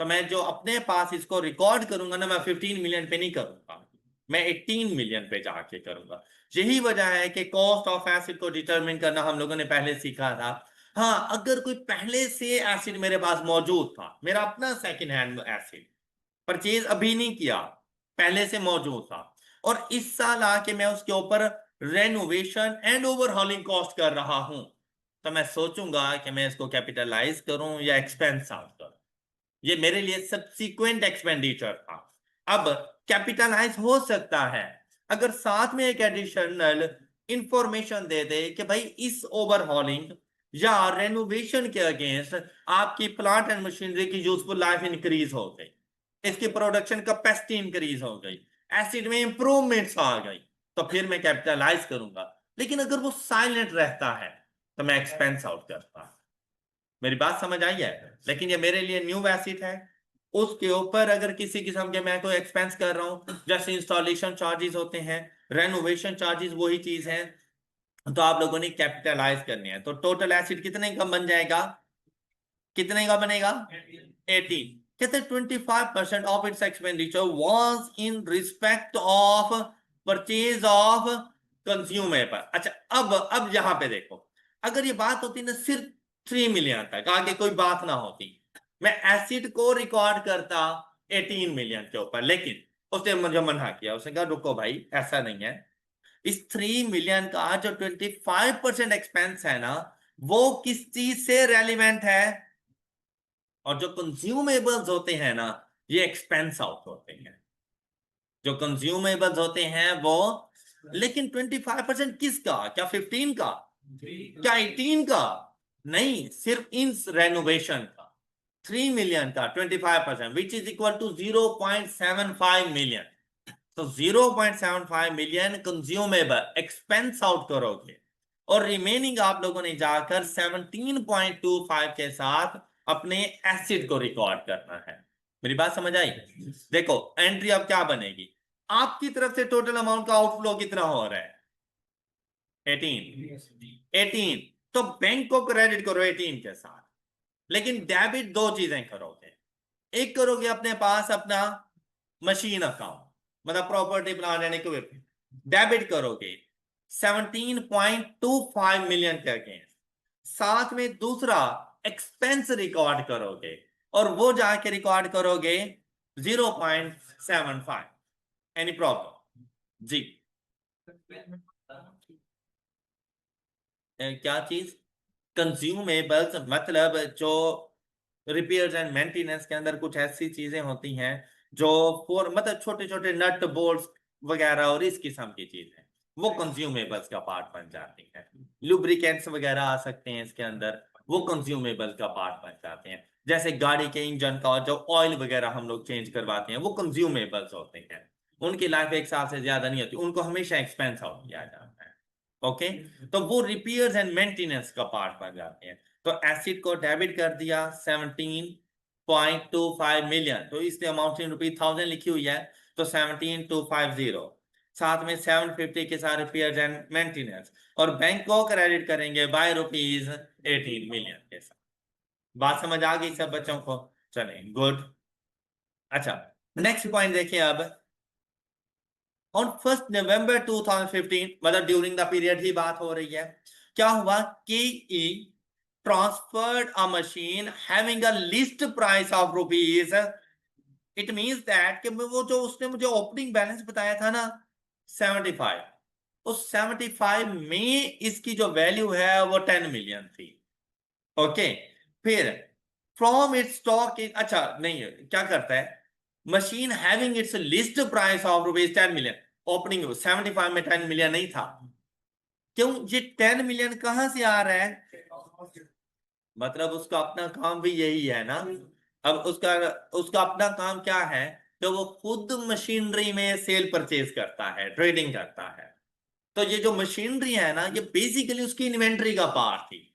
तो मैं जो अपने पास इसको रिकॉर्ड करूंगा ना, मैं 15 मिलियन पे नहीं करूंगा, मैं 18 मिलियन पे जाके करूंगा। यही वजह है कि कॉस्ट ऑफ एसिड को डिटरमिन करना हम लोगों ने पहले सीखा था। हाँ, अगर कोई पहले से एसिड मेरे पास मौजूद था, मेरा अपना सेकंड हैंड एसिड, परचेज अभी नहीं किया, पहले से मौजूद था, और इस साल आके मैं उसके ऊपर रेनोवेशन एंड ओवरहॉलिंग कॉस्ट कर रहा हूं, तो मैं सोचूंगा कि मैं इसको कैपिटलाइज करूं या एक्सपेंस आउट करूं। ये मेरे लिए सब्सिक्वेंट एक्सपेंडिचर था। अब कैपिटलाइज हो सकता है अगर साथ में एक एडिशनल इंफॉर्मेशन दे दे कि भाई इस ओवरहॉलिंग या रेनोवेशन के अगेंस्ट आपकी प्लांट एंड मशीनरी की यूजफुल लाइफ इंक्रीज हो गई, इसकी प्रोडक्शन कैपेसिटी इंक्रीज हो गई, एसिड में इंप्रूवमेंट्स आ गई, तो फिर मैं कैपिटलाइज करूंगा। लेकिन अगर वो साइलेंट रहता है तो मैं एक्सपेंस आउट करता। मेरी बात समझ आई है? लेकिन ये मेरे लिए न्यू एसिड है, उसके ऊपर अगर किसी किस्म के मैं कोई एक्सपेंस कर रहा हूं, जैसे इंस्टॉलेशन चार्जेस होते हैं, रेनोवेशन चार्जेस वही चीज है, तो आप लोगों ने कैपिटलाइज करने हैं। तो टोटल एसिड कितने का बन जाएगा, कितने का बनेगा, 18। कहते 25% of its expenditure was in respect of purchase of consumable. अच्छा, अब यहां पे देखो, अगर ये बात होती ना सिर्फ 3 मिलियन तक, आगे कोई बात ना होती, मैं एसिड को रिकॉर्ड करता 18 मिलियन के ऊपर, लेकिन उसने मुझे मना किया, उसने कहा रुको भाई ऐसा नहीं है, इस 3 मिलियन का जो 25% एक्सपेंस है ना, वो किस चीज से रेलिवेंट है, और जो कंज्यूमेबल्स होते हैं ना, ये एक्सपेंस आउट होते हैं, जो कंज्यूमेबल्स होते हैं वो। लेकिन 25% किसका, क्या 15 का, क्या 18 का, नहीं, सिर्फ इन रेनोवेशन का 3 मिलियन का 25%, which is equal to 0.75 million. तो 0.75 मिलियन कंज्यूमेबल एक्सपेंस आउट करोगे, और रिमेनिंग आप लोगों ने जाकर 17.25 के साथ अपने एसिड को रिकॉर्ड करना है। मेरी बात समझ आई? देखो एंट्री अब क्या बनेगी, आपकी तरफ से टोटल अमाउंट का आउटफ्लो कितना हो रहा है, 18। तो बैंक को क्रेडिट करो 18 के साथ, लेकिन डेबिट दो चीजें करोगे, एक करोगे अपने पास अपना मशीन अकाउंट, मतलब property plant and equipment, debit करोगे 17.25 मिलियन के अगेंस्ट, साथ में दूसरा एक्सपेंस रिकॉर्ड करोगे, और वो जाके रिकॉर्ड करोगे 0.75। एनी प्रॉब्लम जी? क्या चीज, कंज्यूमेबल्स मतलब जो रिपेयर्स एंड मेंटेनेंस के अंदर कुछ ऐसी चीजें होती हैं जो फॉर मतलब छोटे छोटे नट बोल्ट्स वगैरह और इस किस्म की चीजें, वो कंज्यूमेबल्स का पार्ट बन जाती हैं। लुब्रिकेंट्स वगैरह आ सकते हैं इसके अंदर, वो कंज्यूमेबल्स का पार्ट बन जाते हैं। जैसे गाड़ी के इंजन का जो ऑयल वगैरह हम लोग चेंज करवाते हैं, वो कंज्यूमेबल्स होते हैं, उनकी लाइफ 1 साल से ज्यादा नहीं होती, उनको हमेशा एक्सपेंस आउट किया जाता है। ओके, तो वो रिपेयर्स एंड मेंटेनेंस का पार्ट बन जाते हैं। तो एसिड को डेबिट कर दिया 17.25 मिलियन, तो इसलिए अमाउंट इन रुपीज 1000 लिखी हुई है, तो 17250, साथ में 750 के साथ रिपेयर्स एंड मेंटेनेंस, और बैंक को क्रेडिट करेंगे बाय रुपीज 18 मिलियन के साथ। बात समझ आ गई सब बच्चों को? चलें, गुड। अच्छा, नेक्स्ट पॉइंट देखिए अब, ऑन 1 नवंबर 2015, मतलब ड्यूरिंग द पीरियड ही बात हो रही है, क्या हुआ कि E transferred a machine having a list price of rupees, it means that कि वो जो उसने मुझे ओपनिंग बैलेंस बताया था ना 75, उस 75 में इसकी जो वैल्यू है वो 10 मिलियन थी। ओके, फिर फ्रॉम इट्स स्टॉक इन, अच्छा नहीं, क्या करता है, machine having its list price of rupees 10 million, opening 75 में 10 मिलियन नहीं था, क्यों, ये 10 मिलियन कहां से आ रहा है, मतलब उसका अपना काम भी यही है ना। अब उसका उसका अपना काम क्या है, तो वो खुद मशीनरी में सेल परचेज करता है, ट्रेडिंग करता है। तो ये जो मशीनरी है ना, ये बेसिकली उसकी इन्वेंट्री का पार्ट थी,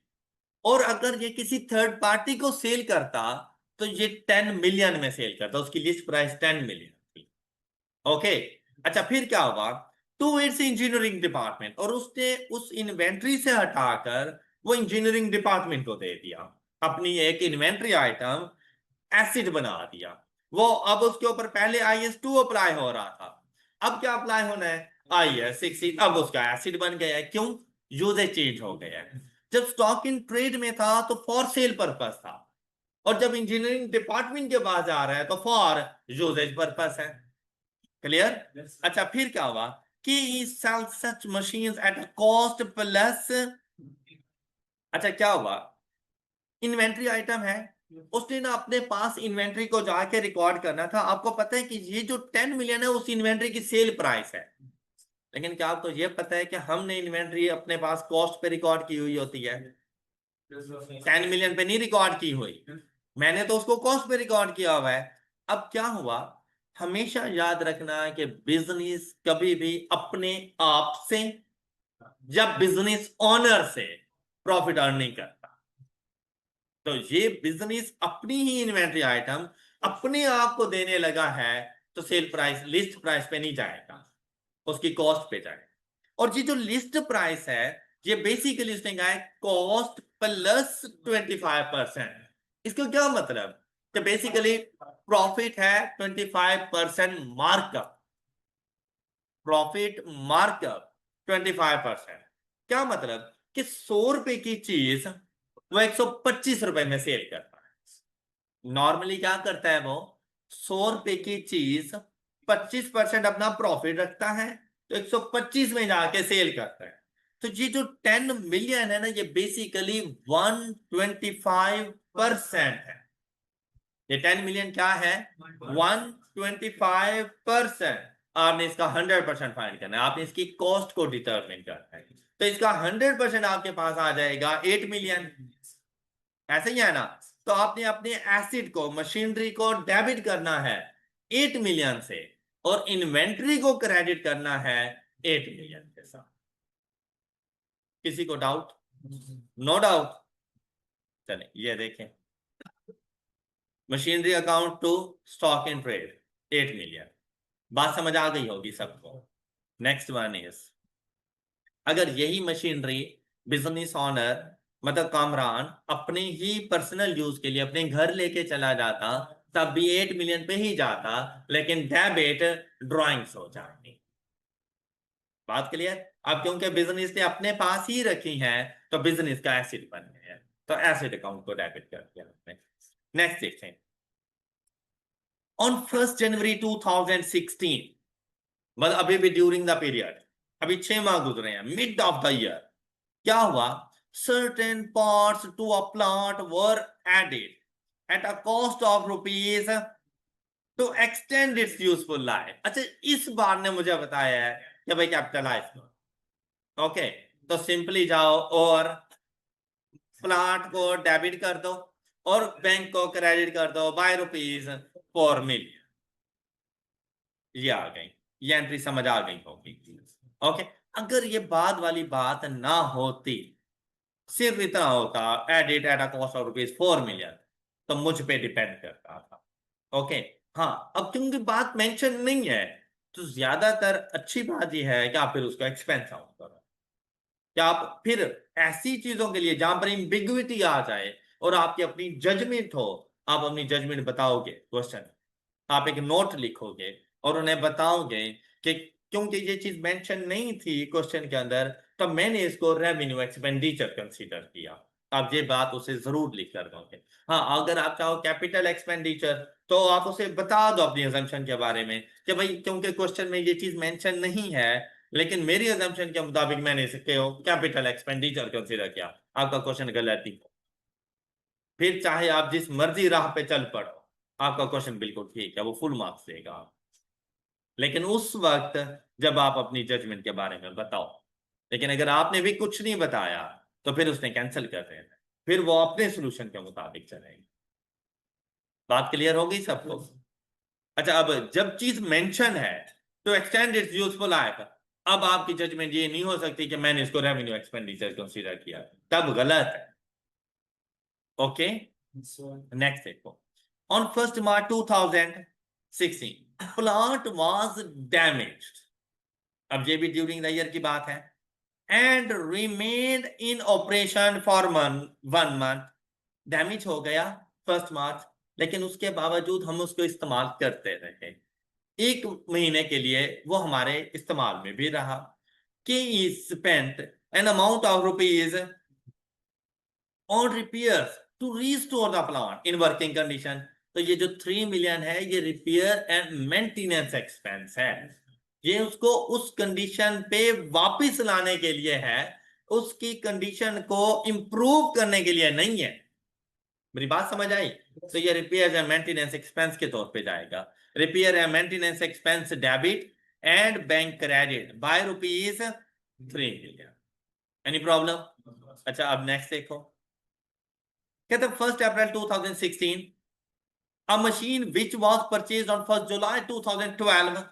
और अगर ये किसी थर्ड पार्टी को सेल करता तो ये 10 मिलियन में सेल करता, उसकी लिस्ट प्राइस 10 मिलियन थी। ओके, अच्छा फिर क्या हुआ, टू इट्स इंजीनियरिंग डिपार्टमेंट, और उसने उस इन्वेंट्री से हटाकर वो इंजीनियरिंग डिपार्टमेंट को दे दिया, अपनी एक इन्वेंट्री आइटम एसिड बना दिया। वो अब उसके ऊपर पहले IS2 अप्लाई हो रहा था, अब क्या अप्लाई होना है, IS16, अब उसका एसिड बन गया है, क्यों, यूजेज चेंज हो गया है। जब स्टॉक इन ट्रेड में था तो फॉर सेल पर्पस था, और जब इंजीनियरिंग डिपार्टमेंट के पास जा रहा है तो फॉर यूजेज पर्पस है। क्लियर? अच्छा फिर क्या हुआ कि sell such machines at a cost plus, अच्छा क्या हुआ, इन्वेंट्री आइटम है, उसने ना अपने पास इन्वेंट्री को जाके रिकॉर्ड करना था। आपको पता है कि ये जो 10 मिलियन है उस इन्वेंट्री की सेल प्राइस है, लेकिन क्या आपको ये पता है कि हमने इन्वेंट्री अपने पास कॉस्ट पे रिकॉर्ड की हुई होती है, 10 मिलियन पे नहीं रिकॉर्ड की हुई, मैंने तो उसको कॉस्ट पे रिकॉर्ड किया हुआ है। अब क्या हुआ, हमेशा याद रखना कि बिजनेस कभी भी अपने आप से या बिजनेस ओनर से प्रॉफिट अर्न नहीं करता। तो ये बिजनेस अपनी ही इन्वेंट्री आइटम अपने आप को देने लगा है, तो सेल प्राइस लिस्ट प्राइस पे नहीं जाएगा, उसकी कॉस्ट पे जाएगा। और ये जो लिस्ट प्राइस है, ये बेसिकली उसने कहा है कॉस्ट प्लस 25%। इसका क्या मतलब, कि बेसिकली प्रॉफिट है 25% मार्कअप, प्रॉफिट मार्कअप 25%। क्या मतलब कि 100 रुपए की चीज वो 125 रुपए में सेल करता है। नॉर्मली क्या करता है वो, 100 रुपए की चीज 25% अपना प्रॉफिट रखता है, तो 125 में जाके सेल करता है। तो ये जो 10 मिलियन है ना, ये बेसिकली 125% है। ये 10 मिलियन क्या है? 125%। आपने इसका 100% फाइंड करना है, आपने इसकी कॉस्ट को डिटरमिन करना है। तो इसका 100% आपके पास आ जाएगा 8 मिलियन। ऐसे ही है ना? तो आपने अपने एसिड को, मशीनरी को डेबिट करना है 8 मिलियन से, और इन्वेंट्री को क्रेडिट करना है 8 मिलियन के साथ। किसी को डाउट? No doubt. चलिए ये देखें, machinery account to stock in trade 8 million. बात समझ आ गई होगी सबको। नेक्स्ट वन इज, अगर यही मशीनरी बिजनेस ऑनर मतलब कामरान अपने ही पर्सनल यूज के लिए अपने घर लेके चला जाता, तब भी 8 मिलियन पे ही जाता, लेकिन डेबिट ड्राइंग्स हो जाती। बात क्लियर? अब क्योंकि बिजनेस ने अपने पास ही रखी है, तो बिजनेस का एसिड बन गया, तो एसिड अकाउंट को डेबिट कर दिया आपने। नेक्स्ट देखते हैं, ऑन 1 जनवरी 2016, मतलब अभी भी ड्यूरिंग द पीरियड, अभी 6 माह गुजरे हैं, मिड ऑफ द ईयर, क्या हुआ? certain parts to a plant were added at a cost of rupees to extend its useful life। अच्छा, इस बार ने मुझे बताया है कि भाई कैपिटलाइज करो। ओके, तो सिंपली जाओ और प्लांट को डेबिट कर दो और बैंक को क्रेडिट कर दो बाय ₹4 मिलियन। ये आ गई, ये एंट्री समझ आ गई होगी। ओके, अगर ये बाद वाली बात ना होती, सिर्फ इतना होता edit eight a cost of ₹4 million, तो मुझ पे डिपेंड करता था। ओके, हाँ, अब क्योंकि बात मेंशन नहीं है, तो ज्यादातर अच्छी बात यह है कि आप फिर उसको एक्सपेंस आउट करो, कि आप फिर ऐसी चीजों के लिए जहां पर एम्बिग्विटी आ जाए और आपकी अपनी जजमेंट हो, आप अपनी जजमेंट बताओगे क्वेश्चन, आप एक नोट लिखोगे और उन्हें बताओगे कि क्योंकि ये चीज मेंशन नहीं थी क्वेश्चन के अंदर, तो मैंने इसको रेवेन्यू एक्सपेंडिचर कंसीडर किया। आप ये बात उसे जरूर लिख कर दोगे। हाँ, अगर आप चाहो कैपिटल एक्सपेंडिचर, तो आप उसे बता दो अपनी अजम्पशन के बारे में कि भाई क्योंकि क्वेश्चन में ये चीज मेंशन नहीं है, लेकिन मेरी अजम्पशन के मुताबिक मैंने इसके कैपिटल एक्सपेंडिचर कंसीडर किया। आपका क्वेश्चन गलत ही, फिर चाहे आप जिस मर्जी राह पे चल पड़ो, आपका क्वेश्चन बिल्कुल ठीक है, वो फुल मार्क्स देगा। लेकिन उस वक्त जब आप अपनी जजमेंट के बारे में बताओ, लेकिन अगर आपने भी कुछ नहीं बताया, तो फिर उसने कैंसिल कर देना, फिर वो अपने सोल्यूशन के मुताबिक चलेगी। बात क्लियर हो गई सबको? अच्छा, अब जब चीज मेंशन है तो एक्सटेंड इट्स यूजफुल लाइफ, अब आपकी जजमेंट ये नहीं हो सकती कि मैंने इसको रेवेन्यू एक्सपेंडिचर कंसीडर किया, तब गलत है। ओके, नेक्स्ट देखो, on 1 March 2016 plant was damaged, अब ये भी ड्यूरिंग द ईयर की बात है, and remained in operation for 1 month. Damage हो गया 1 मार्च, लेकिन उसके बावजूद हम उसको इस्तेमाल करते रहे 1 महीने के लिए, वो हमारे इस्तेमाल में भी रहा। कि spent an amount of rupees on repairs to restore the plant in working condition. तो ये जो 3 मिलियन है, ये रिपेयर एंड मेंटेनेंस एक्सपेंस है, ये उसको उस कंडीशन पे वापस लाने के लिए है, उसकी कंडीशन को इंप्रूव करने के लिए नहीं है। मेरी बात समझ आई? तो ये रिपेयर एंड मेंटेनेंस एक्सपेंस के तौर पे जाएगा। Repair and maintenance expense debit and bank credit by ₹3 million. Any problem? अच्छा, अब नेक्स्ट देखो, कहते 1 अप्रैल 2016 a machine which was purchased on 1 July 2012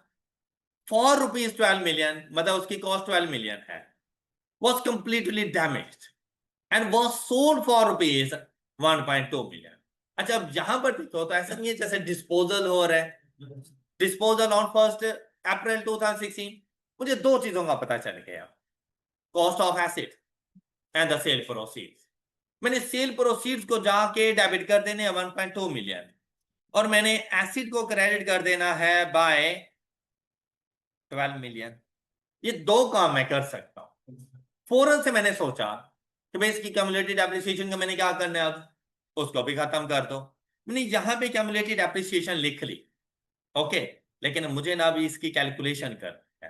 for ₹12 million, मतलब उसकी कॉस्ट 12 मिलियन है, was completely damaged and was sold for ₹1.2 million। अच्छा, अब यहां पर देखो तो ऐसा नहीं है जैसे डिस्पोजल हो रहा है, डिस्पोजल ऑन 1 अप्रैल 2016, मुझे 2 चीजों का पता चल गया, cost of asset and the sale proceeds. मैंने सेल प्रोसीड्स को जाके डेबिट कर देने 1.2 मिलियन, और मैंने एसिड को क्रेडिट कर देना है बाय 12 मिलियन। ये 2 काम मैं कर सकता हूं। फौरन से मैंने सोचा कि भाई इसकी क्यूमुलेटेड एप्रिसिएशन का मैंने क्या करना है, अब उसको भी खत्म कर दो। मैंने यहां पे क्यूमुलेटेड एप्रिसिएशन लिख ली, ओके, लेकिन मुझे ना अभी इसकी कैलकुलेशन कर है।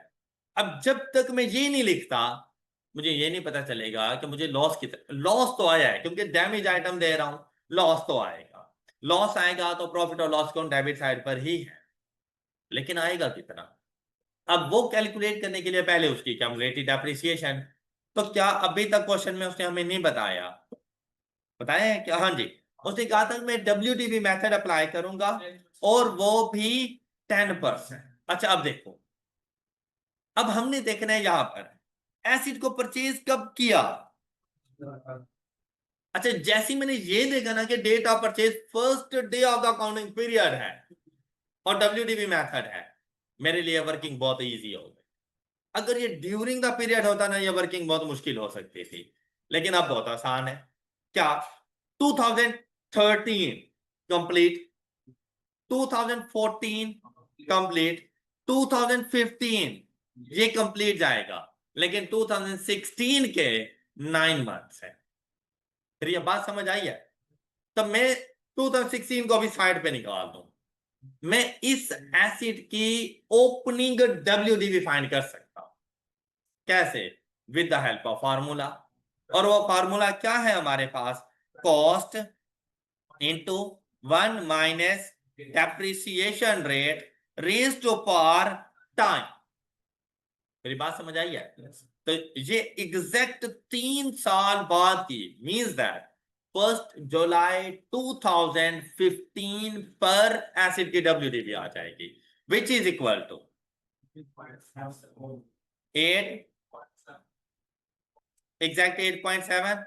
अब जब तक मैं ये नहीं लिखता, मुझे ये नहीं पता चलेगा कि मुझे लॉस कितना, लॉस तो आया है क्योंकि डैमेज आइटम दे रहा हूं, लॉस तो आएगा, लॉस आएगा तो प्रॉफिट और लॉस अकाउंट डेबिट साइड पर ही है, लेकिन आएगा कितना? अब वो कैलकुलेट करने के लिए पहले उसकी क्यूमुलेटिव डेप्रिसिएशन, तो क्या अभी तक क्वेश्चन में उसने हमें नहीं बताया, बताया है क्या? हाँ जी, उसने कहा था मैं WDV मेथड अप्लाई करूंगा और वो भी 10%। अच्छा अब देखो, अब हमने देखना है यहां पर एसिड को परचेज कब किया। अच्छा जैसे ही मैंने ये देखा ना कि date of purchase first day of the accounting period है और WDV मेथड है, मेरे लिए वर्किंग बहुत इजी हो गई। अगर ये ड्यूरिंग द पीरियड होता ना, ये वर्किंग बहुत मुश्किल हो सकती थी, लेकिन अब बहुत आसान है। क्या 2013 कंप्लीट, 2014 कंप्लीट, 2015 ये कंप्लीट जाएगा, लेकिन 2016 के 9 मंथ्स है। फिर ये बात समझ आई है? तब मैं 2016 को अभी साइड पे निकाल दूं, मैं इस एसिड की ओपनिंग WDV फाइंड कर सकता हूं। कैसे? With the help of formula, और वो फार्मूला क्या है हमारे पास? Cost into 1 minus depreciation rate raise to power time. मेरी बात समझ आई है? तो ये एग्जैक्ट 3 साल बाद की, मींस दैट 1 जुलाई 2015 पर एसिड की WDV आ जाएगी, which is equal to 8, exact 8.7।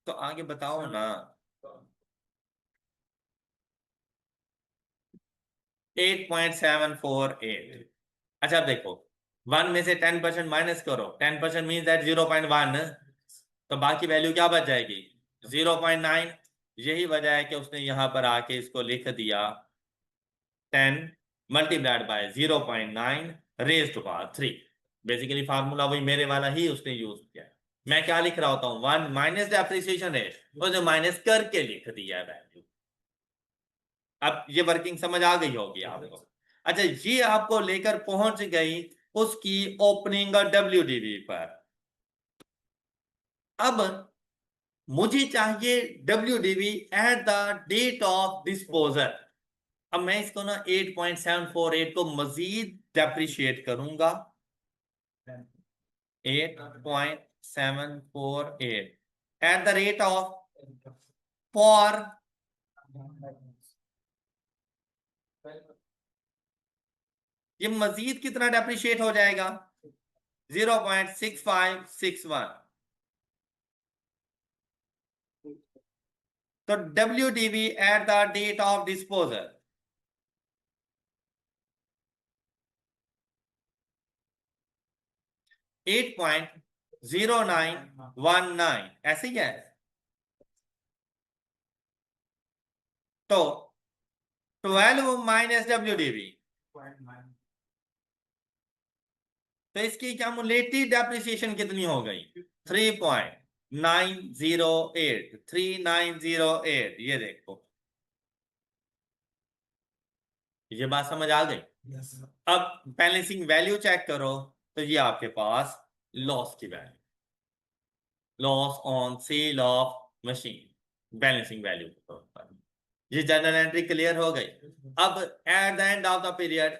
तो आगे बताओ ना, 8.748। अच्छा अब देखो, 1 में से 10% माइनस करो, 10% मीन्स दैट 0.1, तो बाकी वैल्यू क्या बच जाएगी? 0.9। यही वजह है कि उसने यहां पर आके इसको लिख दिया 10 multiplied by 0.9 raise to power 3। Basically formula वही मेरे वाला ही उसने यूज किया। मैं क्या लिख रहा होता हूँ? 1 माइनस द एप्रिसिएशन रेट, उसने माइनस करके लिख दिया वैल्यू। अब ये वर्किंग समझ आ गई होगी आपको। अच्छा ये आपको लेकर पहुंच गई उसकी ओपनिंग और WDV पर। अब मुझे चाहिए WDV at the date of disposal. अब मैं इसको ना 8.748 को मजीद डेप्रिशिएट करूंगा, 8.748 at the rate of four, ये मजीद कितना डेप्रिशिएट हो जाएगा? 0.6561। तो WDV at the date of disposal 8.0919, ऐसे ही है। तो 12 माइनस WDV, तो इसकी क्यूमुलेटिव डेप्रिसिएशन कितनी हो गई? 3.908, 3908। ये देखो, ये बात समझ आ गई? अब बैलेंसिंग वैल्यू चेक करो, तो ये आपके पास लॉस की value, loss on sale of machine, balancing value के तौर पर। ये जनरल एंट्री क्लियर हो गई। अब at the end of the period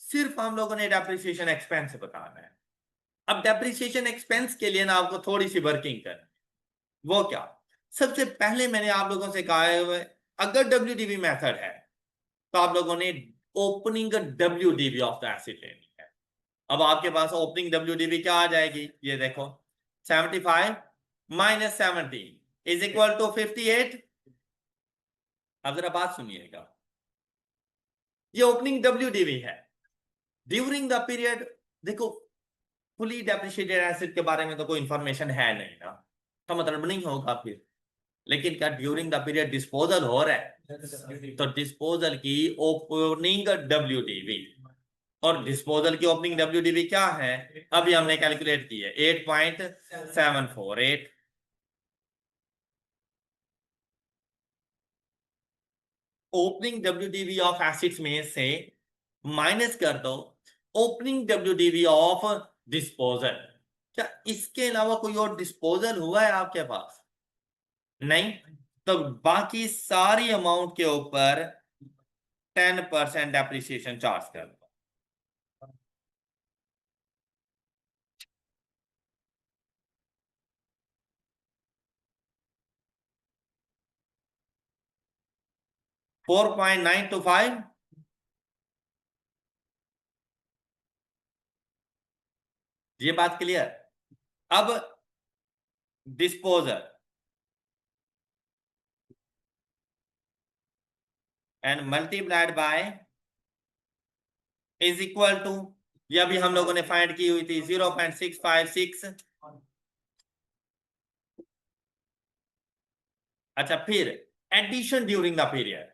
सिर्फ हम लोगों ने डेप्रिसिएशन एक्सपेंस बताना है। अब डेप्रिसिएशन एक्सपेंस के लिए ना आपको थोड़ी सी वर्किंग करनी, वो क्या? सबसे पहले मैंने आप लोगों से कहा है, अगर WDV मेथड है तो आप लोगों ने opening WDV of the acid लेनी है। अब आपके पास ओपनिंग WDV क्या आ जाएगी? ये देखो, 75 माइनस 70 इज इक्वल टू 58। अब जरा बात सुनिएगा, ये ओपनिंग WDV है। ड्यूरिंग द पीरियड, देखो फुली डेप्रिशिएटेड एसिड के बारे में तो कोई इंफॉर्मेशन है नहीं ना, तो मतलब नहीं होगा फिर। लेकिन क्या ड्यूरिंग द पीरियड डिस्पोजल हो रहा है, तो डिस्पोजल की ओपनिंग WDV, और डिस्पोजल की ओपनिंग WDV क्या है? अभी हमने कैलकुलेट की है 8.748। ओपनिंग WDV ऑफ एसिड्स में से माइनस कर दो ओपनिंग WDV ऑफ डिस्पोजल। क्या इसके अलावा कोई और डिस्पोजल हुआ है आपके पास? नहीं। तो बाकी सारी अमाउंट के ऊपर 10% डेप्रिसिएशन चार्ज कर दो। $4.925। ये बात क्लियर? अब disposal and multiplied by is equal to, यह भी हम लोगों ने फाइंड की हुई थी 0.656। अच्छा, फिर एडिशन ड्यूरिंग द पीरियड।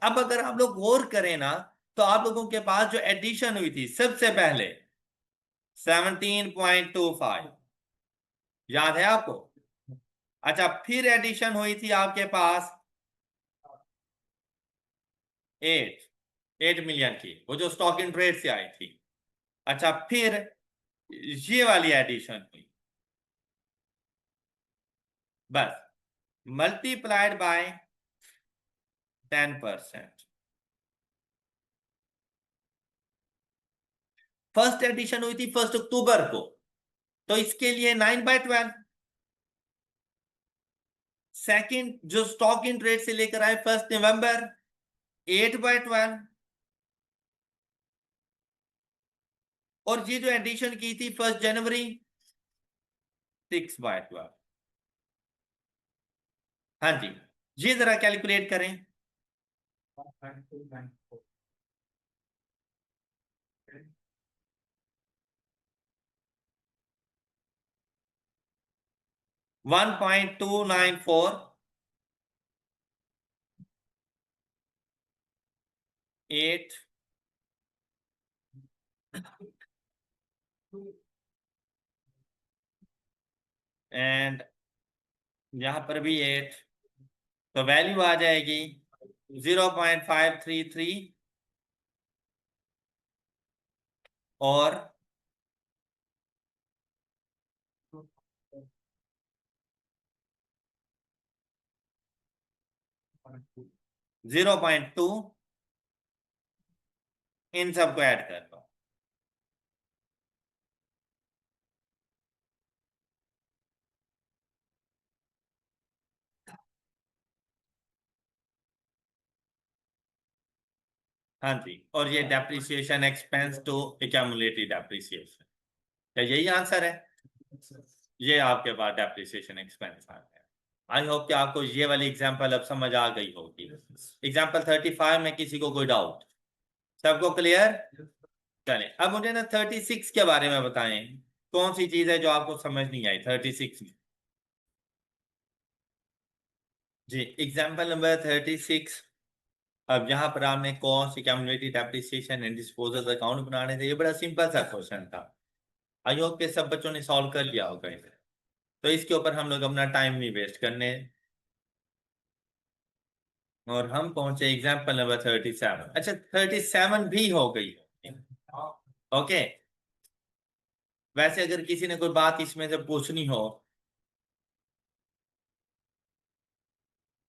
अब अगर आप लोग गौर करें ना, तो आप लोगों के पास जो एडिशन हुई थी सबसे पहले 17.25, याद है आपको? अच्छा, फिर एडिशन हुई थी आपके पास 8 मिलियन की, वो जो स्टॉक इन ट्रेड से आई थी। अच्छा, फिर ये वाली एडिशन हुई, बस मल्टीप्लाइड बाय 10%। फर्स्ट एडिशन हुई थी 1 अक्टूबर को, तो इसके लिए 9/12। सेकंड जो स्टॉक इन ट्रेड से लेकर आए 1 नवंबर, 8/12। और ये जो एडिशन की थी 1 जनवरी, 6/12। हाँ जी, ये जरा कैलकुलेट करें। 1.294, 8 एंड यहां पर भी 8, तो वैल्यू आ जाएगी 0.533 और 0.2, इन सबको ऐड कर दो। हाँ जी, और ये depreciation expense to accumulated depreciation, क्या यही आंसर है? ये आपके पास डेप्रिसिएशन एक्सपेंस आ गया। आई होप कि आपको ये वाली एग्जांपल अब समझ आ गई होगी। एग्जांपल 35 में किसी को कोई डाउट? सबको क्लियर? चलें, अब मुझे ना 36 के बारे में बताएं, कौन सी चीज है जो आपको समझ नहीं आई 36 में? जी, एग्जांपल नंबर 36। अब यहाँ पर आपने cost, accumulated depreciation and disposal account बनाने थे। ये बड़ा सिंपल सा क्वेश्चन था। आई होप के सब बच्चों ने सॉल्व कर लिया होगा इसे। तो इसके ऊपर हम लोग अपना टाइम नहीं वेस्ट करने, और हम पहुंचे एग्जाम्पल नंबर 37। अच्छा, 37 भी हो गई। ओके, वैसे अगर किसी ने कोई बात इसमें से पूछनी हो,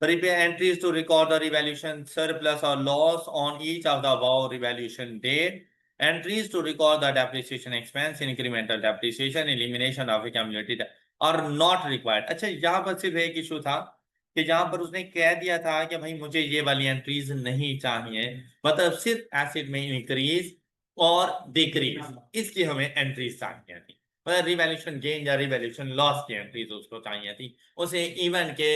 prepare entries to record the revaluation surplus or loss on each of the above revaluation date. Entries to record the depreciation expense, incremental depreciation, elimination of accumulated are not required। अच्छा, यहाँ पर सिर्फ एक इशू था कि जहां पर उसने कह दिया था कि भाई मुझे ये वाली एंट्रीज नहीं चाहिए, मतलब सिर्फ एसिड में इंक्रीज और डिक्रीज, इसकी हमें एंट्रीज चाहिए थी। मतलब रिवैल्यूएशन गेन या रिवैल्यूएशन लॉस की एंट्रीज उसको चाहिए थी। उसे इवन के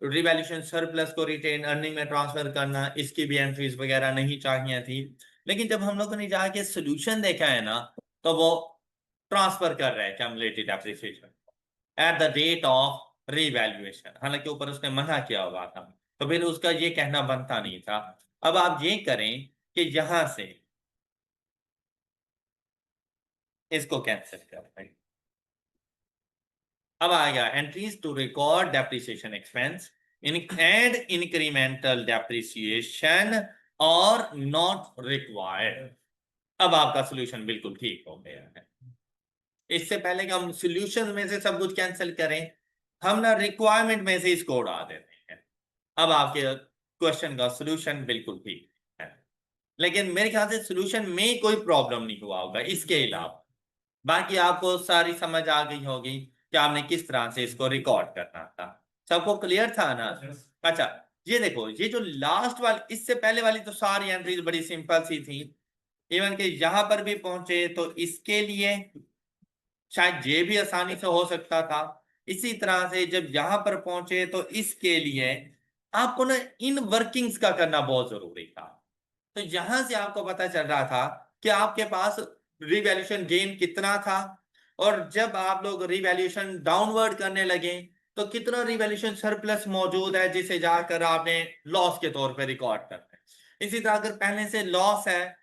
रिवैल्यूएशन सरप्लस को रिटेन अर्निंग में ट्रांसफर करना, इसकी भी एंट्रीज वगैरह नहीं चाहिए थी। लेकिन जब हम लोगों ने जाके सोल्यूशन देखा है ना, तो वो ट्रांसफर कर रहे हैं cumulated depreciation at the date of revaluation, हालांकि ऊपर उसने मना किया हुआ था, तो फिर उसका ये कहना बनता नहीं था। अब आप ये करें कि यहां से इसको कैंसिल कर दें। अब आएगा entries to record depreciation expense and incremental depreciation और नॉट रिक्वायर्ड। अब आपका सोल्यूशन बिल्कुल ठीक हो गया है। इससे पहले कि हम सोल्यूशन में से सब कुछ कैंसिल करें, हम ना रिक्वायरमेंट में से इसको उड़ा देते हैं। अब आपके क्वेश्चन का सोल्यूशन बिल्कुल ठीक है। लेकिन मेरे ख्याल से सोल्यूशन में कोई प्रॉब्लम नहीं हुआ होगा इसके अलावा। बाकी आपको सारी समझ आ गई होगी कि आपने किस तरह से इसको रिकॉर्ड करना था। सबको क्लियर था ना? अच्छा, ये देखो, ये जो लास्ट वाली, इससे पहले वाली तो सारी एंट्रीज बड़ी सिंपल सी थी। इवन के यहां पर भी पहुंचे तो इसके लिए शायद ये भी आसानी से हो सकता था। इसी तरह से जब यहां पर पहुंचे तो इसके लिए आपको ना इन वर्किंग्स का करना बहुत जरूरी था। तो यहां से आपको पता चल रहा था कि आपके पास रिवैल्यूएशन गेन कितना था, और जब आप लोग रिवैल्यूएशन डाउनवर्ड करने लगे तो कितना रिवैल्यूएशन सरप्लस मौजूद है जिसे जाकर आपने लॉस के तौर पे रिकॉर्ड करना है। इसी तरह अगर पहले से लॉस है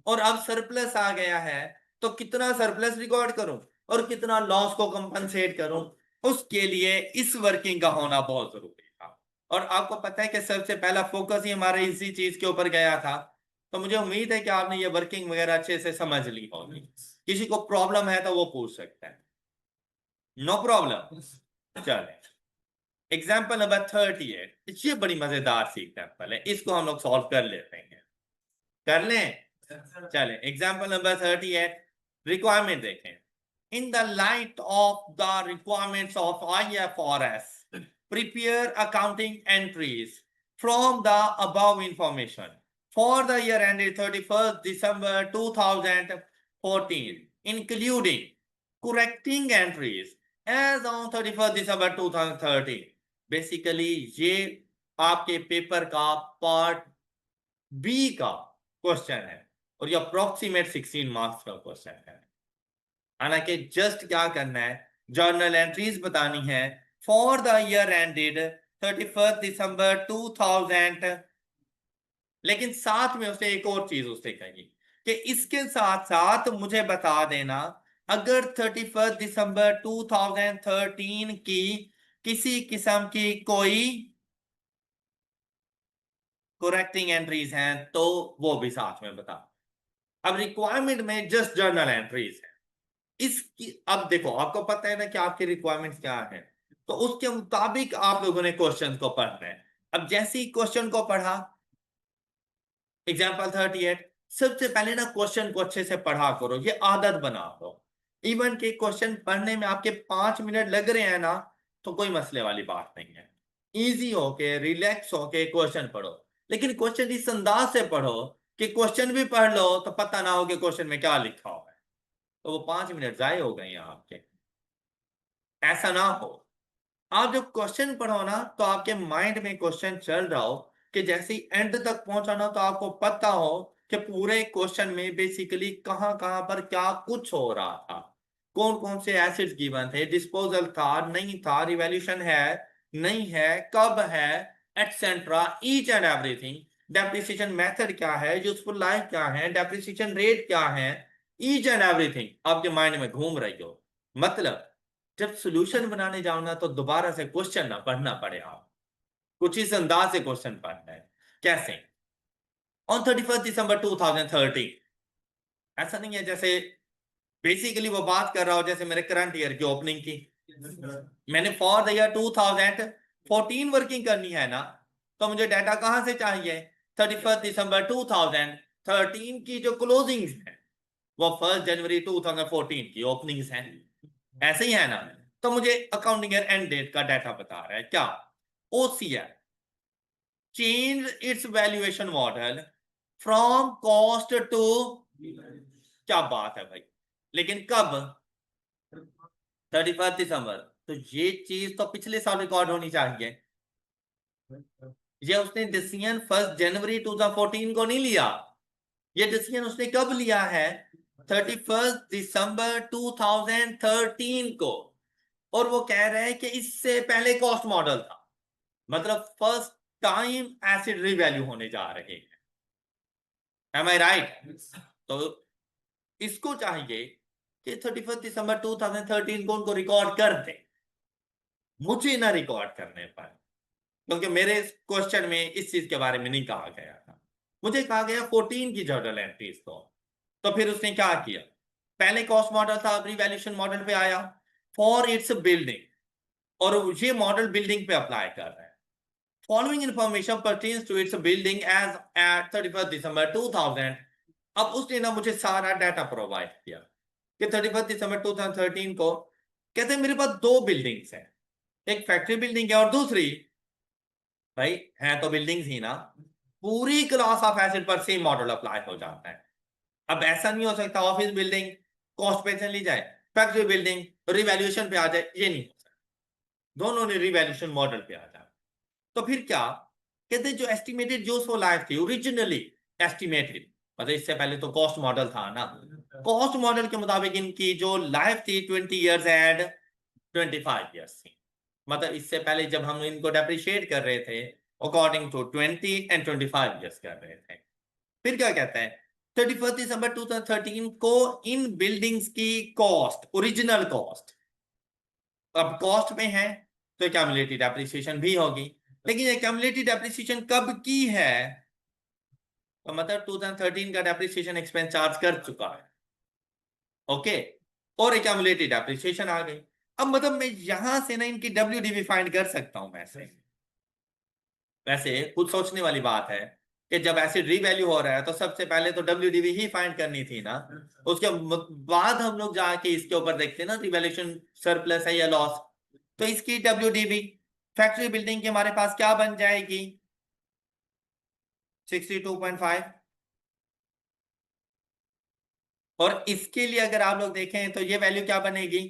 और अब सरप्लस आ गया है तो कितना सरप्लस रिकॉर्ड करूं और कितना लॉस को कंपनसेट करूं, उसके लिए इस वर्किंग का होना बहुत जरूरी था। और आपको पता है कि सबसे पहला फोकस ही हमारे इसी चीज के ऊपर गया था। तो मुझे उम्मीद है कि आपने ये वर्किंग वगैरह अच्छे से समझ ली होगी। किसी को प्रॉब्लम है तो वो पूछ सकता है। No problem. चले, एग्जाम्पल नंबर 38, ये बड़ी मजेदार सी एग्जाम्पल है, इसको हम लोग सॉल्व कर लेते हैं। कर लें? चले, एग्जाम्पल नंबर 38, रिक्वायरमेंट देखें। In the light of the requirements of IFRS, prepare accounting entries from the above information for the year ended 31st December 2014, including correcting entries as on 31st December 2013. Basically ये आपके paper का part B का question है और ये approximate 16 marks का question है। हालांकि जस्ट क्या करना है, जर्नल एंट्रीज बतानी है for the year ended 31st दिसंबर 2000, लेकिन साथ में उसने एक और चीज उससे कही कि इसके साथ साथ मुझे बता देना अगर 31st दिसंबर 2013 की किसी किस्म की कोई करेक्टिंग एंट्रीज हैं तो वो भी साथ में बता। अब रिक्वायरमेंट में जस्ट जर्नल एंट्रीज है इसकी। अब देखो, आपको पता है ना कि आपकी रिक्वायरमेंट्स क्या है, तो उसके मुताबिक आप लोगों ने क्वेश्चन को पढ़ना है। अब जैसे ही क्वेश्चन को पढ़ा, एग्जाम्पल 38, सबसे पहले ना क्वेश्चन को अच्छे से पढ़ा करो, ये आदत बना दो। इवन के क्वेश्चन पढ़ने में आपके 5 मिनट लग रहे हैं ना, तो कोई मसले वाली बात नहीं है। इजी होके रिलैक्स होके क्वेश्चन पढ़ो, लेकिन क्वेश्चन इस अंदाज से पढ़ो कि क्वेश्चन भी पढ़ लो तो पता ना हो कि क्वेश्चन में क्या लिखा हुआ है, तो वो 5 मिनट जाए हो गए हैं आपके। ऐसा ना हो। आप जब क्वेश्चन पढ़ो ना तो आपके माइंड में क्वेश्चन चल रहा हो कि जैसे ही एंड तक पहुंचा ना तो आपको पता हो कि पूरे क्वेश्चन में बेसिकली कहां कहां पर क्या कुछ हो रहा था, कौन कौन से एसिड्स गिवन थे, डिस्पोजल था नहीं था, रिवैल्यूएशन है नहीं है, कब है, etcetera, each and everything. Depreciation method क्या है, यूजफुल लाइफ क्या है, डेप्रिसिएशन रेट क्या है, ईच एंड एवरीथिंग आपके माइंड में घूम रही हो। मतलब जब सॉल्यूशन बनाने जाओ ना तो दोबारा से क्वेश्चन ना पढ़ना पड़े, आप कुछ इस अंदाज से क्वेश्चन पढ़ना है। कैसे? ऑन 31st दिसंबर 2013, ऐसा नहीं है जैसे बेसिकली वो बात कर रहा हो जैसे मेरे करंट ईयर की ओपनिंग की। मैंने फॉर द ईयर 2014 वर्किंग करनी है ना, तो मुझे डाटा कहां से चाहिए? 31st दिसंबर 2013 की जो क्लोजिंग्स है वो 1 जनवरी 2014 की ओपनिंग्स हैं, ऐसे ही है ना? तो मुझे अकाउंटिंग ईयर एंड डेट का डाटा बता रहा है क्या? OCL change its valuation model from cost to, क्या बात है भाई, लेकिन कब? 31 दिसंबर। तो ये चीज तो पिछले साल रिकॉर्ड होनी चाहिए। ये उसने डिसीजन 1 जनवरी 2014 को नहीं लिया, ये डिसीजन उसने कब लिया है? 31 दिसंबर 2013 को। और वो कह रहे हैं कि इससे पहले कॉस्ट मॉडल था, मतलब फर्स्ट टाइम एसिड रिवैल्यू होने जा रहे हैं। M I right? तो इसको चाहिए कि 31 दिसंबर 2013 को उनको रिकॉर्ड कर दे, मुझे ना रिकॉर्ड करने पर, क्योंकि मेरे क्वेश्चन में इस चीज के बारे में नहीं कहा गया था। मुझे कहा गया 14 की जर्नल एंट्रीज को। तो फिर उसने क्या किया, पहले कॉस्ट मॉडल था, अब रिवैल्यूएशन मॉडल पे आया फॉर इट्स बिल्डिंग, और ये मॉडल बिल्डिंग पे अप्लाई कर रहा है। Following information pertains to its building as at 31st December 2000। अब उसने ना मुझे सारा डाटा प्रोवाइड किया कि 31 दिसंबर 2013 को, कहते हैं मेरे पास दो बिल्डिंग्स हैं, एक फैक्ट्री बिल्डिंग है और दूसरी, भाई है तो बिल्डिंग्स ही ना, पूरी क्लास ऑफ एसिड पर सेम मॉडल अप्लाई हो जाता है। अब ऐसा नहीं हो सकता ऑफिस बिल्डिंग कॉस्ट पे चली जाए, फैक्ट्री बिल्डिंग रिवैल्यूएशन पे आ जाए, ये नहीं हो सकता, दोनों ने रिवैल्यूएशन मॉडल पे आ जाए। तो फिर क्या कहते हैं, जो एस्टिमेटेड यूजफुल लाइफ थी ओरिजिनली एस्टिमेटेड, मतलब इससे पहले तो कॉस्ट मॉडल था ना, कॉस्ट मॉडल के मुताबिक इनकी जो लाइफ थी 20 इयर्स एंड 25 इयर्स थी। मतलब इससे पहले जब हम इनको डेप्रिशिएट कर रहे थे अकॉर्डिंग टू 20 एंड 25 इयर्स कर रहे थे। फिर क्या कहता है, 31 दिसंबर 2013 को इन बिल्डिंग्स की कॉस्ट, ओरिजिनल कॉस्ट, अब कॉस्ट में है तो क्यूमुलेटिव डेप्रिसिएशन भी होगी, लेकिन ये क्यूमुलेटिव डेप्रिसिएशन कब की है, तो मतलब 2013 का डेप्रिसिएशन एक्सपेंस चार्ज कर चुका है, ओके, और क्यूमुलेटिव डेप्रिसिएशन आ गई। अब मतलब मैं यहां से ना इनकी डब्ल्यूडीवी फाइंड कर सकता हूं वैसे, वैसे खुद सोचने वाली बात है कि जब एसिड रीवैल्यू हो रहा है तो सबसे पहले तो डब्ल्यूडीवी ही फाइंड करनी थी ना, उसके बाद हम लोग जाके इसके ऊपर देखते हैं ना रिवैल्यूएशन सरप्लस है या लॉस। तो इसकी डब्ल्यूडीवी फैक्ट्री बिल्डिंग की हमारे पास क्या बन जाएगी, 62.5, और इसके लिए अगर आप लोग देखें तो ये वैल्यू क्या बनेगी,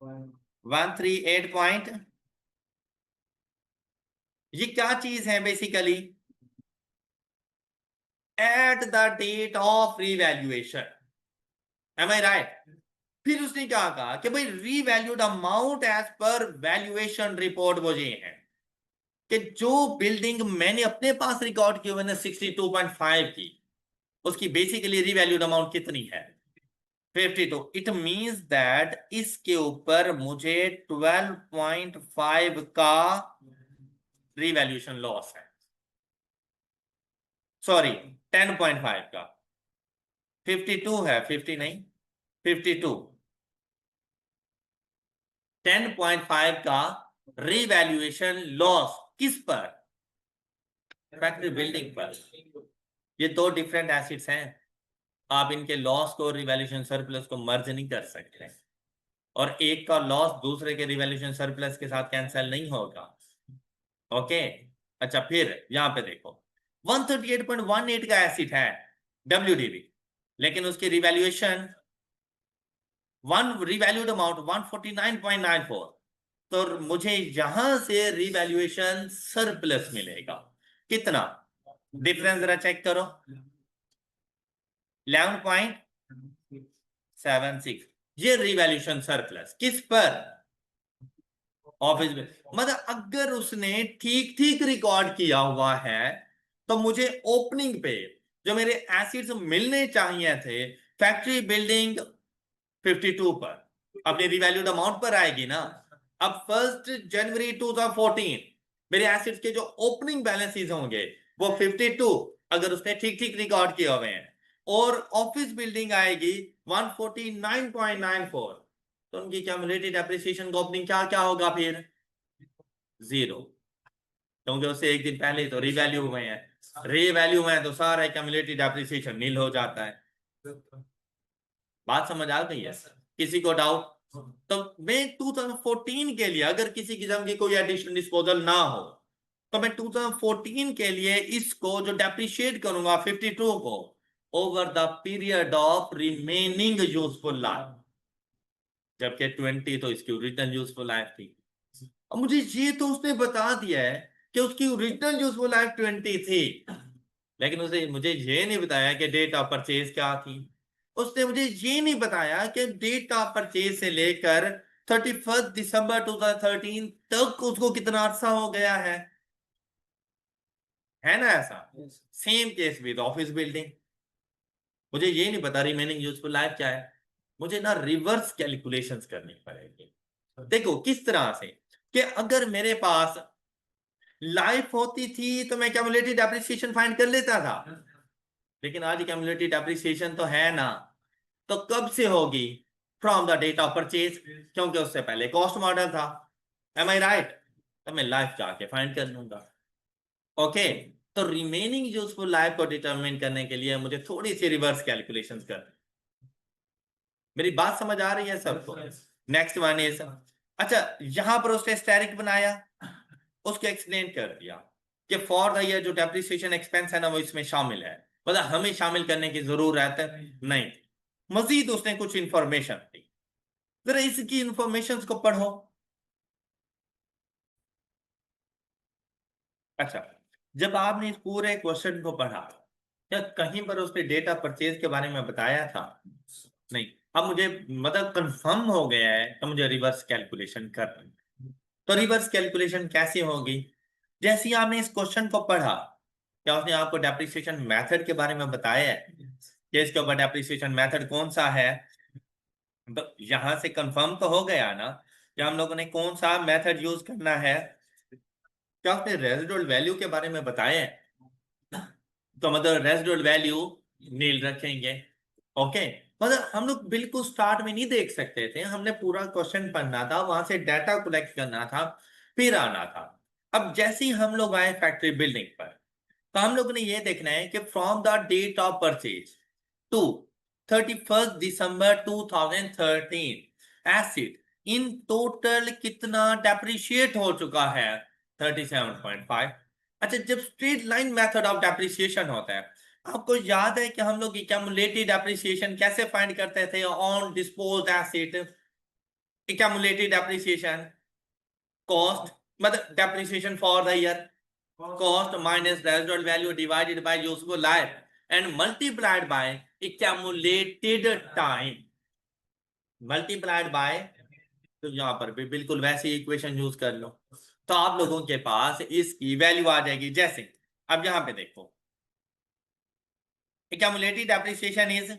138 पॉइंट, ये क्या चीज है basically, at the date of revaluation, am I right. फिर उसने क्या कहा कि भाई revalued amount as per valuation report वो ये है कि जो बिल्डिंग मैंने अपने पास रिकॉर्ड की मैंने 62.5 की, उसकी बेसिकली रीवैल्यूड अमाउंट कितनी है, 52। इट मींस दैट इसके ऊपर मुझे 12.5 का रीवैल्यूएशन लॉस है, सॉरी 10.5 का, 52 है, 50 नहीं, 52, 10.5 का रीवैल्यूएशन लॉस किस पर, फैक्ट्री बिल्डिंग पर। ये दो डिफरेंट एसिड्स हैं, आप इनके लॉस को रिवैल्यूएशन सरप्लस को मर्ज नहीं कर सकते, और एक का लॉस दूसरे के रिवैल्यूएशन सरप्लस के साथ कैंसिल नहीं होगा, ओके। अच्छा फिर यहां पे देखो 138.18 का एसिड है डब्ल्यूडीबी, लेकिन उसकी रिवैल्यूएशन वन रिवैल्यूड अमाउंट 149.94, तो मुझे यहां से रिवैल्यूएशन सरप्लस मिलेगा, कितना, डिफरेंस जरा चेक करो, 11.76, ये रिवैल्यूएशन सरप्लस किस पर, ऑफिस में। मतलब अगर उसने ठीक ठीक रिकॉर्ड किया हुआ है तो मुझे ओपनिंग पे जो मेरे एसिड्स मिलने चाहिए थे फैक्ट्री बिल्डिंग 52 पर अपनी रिवैल्यूड अमाउंट पर आएगी ना। अब 1 जनवरी 2014 मेरे एसिड्स के जो ओपनिंग बैलेंसेस होंगे वो 52, अगर उसने ठीक ठीक रिकॉर्ड किए हुए हैं, और ऑफिस बिल्डिंग आएगी 149.94, तो उनकी क्यूमुलेटेड एप्रिसिएशन का ओपनिंग क्या क्या होगा फिर, 0, क्योंकि उससे एक दिन पहले तो रीवैल्यू में है, रीवैल्यू में तो सारा क्यूमुलेटेड एप्रिसिएशन नील हो जाता है। बात समझ आ गई है, किसी को डाउट, तो मैं 2014 के लिए अगर किसी किस्म की कोई एडिशन डिस्पोजल ना हो तो मैं 2014 के लिए इसको जो डेप्रिशिएट करूंगा 52 को over the period of remaining useful life, जबकि 20 तो इसकी ओरिजिनल यूजफुल लाइफ थी। अब मुझे ये तो उसने बता दिया है कि उसकी ओरिजिनल यूजफुल लाइफ 20 थी, लेकिन उसे मुझे ये नहीं बताया कि डेट ऑफ परचेज क्या थी, उसने मुझे ये नहीं बताया कि डेट ऑफ परचेज से लेकर 31 दिसंबर 2013 तक उसको कितना अरसा हो गया है ना ऐसा। Same case with office building, मुझे ये नहीं पता रिमेनिंग यूजफुल लाइफ क्या है, मुझे ना रिवर्स कैलकुलेशंस करनी पड़ेगी। देखो किस तरह से, कि अगर मेरे पास लाइफ होती थी तो मैं क्यूमुलेटेड डेप्रिसिएशन फाइंड कर लेता था, लेकिन आज क्यूमुलेटिव डेप्रिसिएशन तो है ना, तो कब से होगी? From the date of purchase, क्योंकि उससे पहले कॉस्ट मॉडल था। Am I right? तो मैं लाइफ जाके फाइंड कर लूंगा। ओके, तो रिमेनिंग यूजफुल लाइफ को डिटरमिन करने के लिए मुझे थोड़ी सी रिवर्स कैलकुलेशन कर, मेरी बात समझ आ रही है सबको? नेक्स्ट वन इज, अच्छा यहां पर उसने स्टेरिक बनाया, उसको एक्सप्लेन कर दिया कि फॉर द ईयर जो डेप्रिसिएशन एक्सपेंस है ना वो इसमें शामिल है, मतलब हमें शामिल करने की जरूरत नहीं। मजीद उसने कुछ इंफॉर्मेशन दी, जरा इसकी इंफॉर्मेशन को पढ़ो। अच्छा, जब आपने इस पूरे क्वेश्चन को पढ़ा, क्या कहीं पर उसने डेटा परचेज के बारे में बताया था? नहीं। अब मुझे मतलब कंफर्म हो गया है तो मुझे रिवर्स कैलकुलेशन करना है। तो रिवर्स कैलकुलेशन कैसे होगी? जैसे ही आपने इस क्वेश्चन को पढ़ा, क्या उसने आपको डेप्रिसिएशन मेथड के बारे में बताया है कि इसके ऊपर डेप्रिसिएशन मेथड कौन सा है? तो यहां से कंफर्म तो हो गया ना कि हम लोगों ने कौन सा मेथड यूज करना है। क्या उसने रेजिडुअल वैल्यू के बारे में बताया है? तो मतलब रेजिडुअल वैल्यू नील रखेंगे। ओके, मतलब हम लोग बिल्कुल स्टार्ट में नहीं देख सकते थे, हमने पूरा क्वेश्चन पढ़ना था, वहां से डाटा कलेक्ट करना था, फिर आना था। अब जैसे ही हम लोग आए फैक्ट्री बिल्डिंग पर, तो हम लोग ने ये देखना है कि from the date of purchase to 31 December 2013 asset in total कितना डेप्रिशिएट हो चुका है? 37.5। अच्छा, जब straight line method of depreciation होता है, आपको याद है कि हम लोग एक्यूमुलेटेड डेप्रिसिएशन कैसे फाइंड करते थे on disposed asset? Accumulated depreciation cost, मतलब depreciation for the year, cost minus residual value divided by useful life and multiplied by accumulated time, multiplied by, तो यहां पर भी बिल्कुल वैसी इक्वेशन यूज कर लो, तो आप लोगों के पास इसकी वैल्यू आ जाएगी। जैसे अब यहां पे देखो, accumulated depreciation is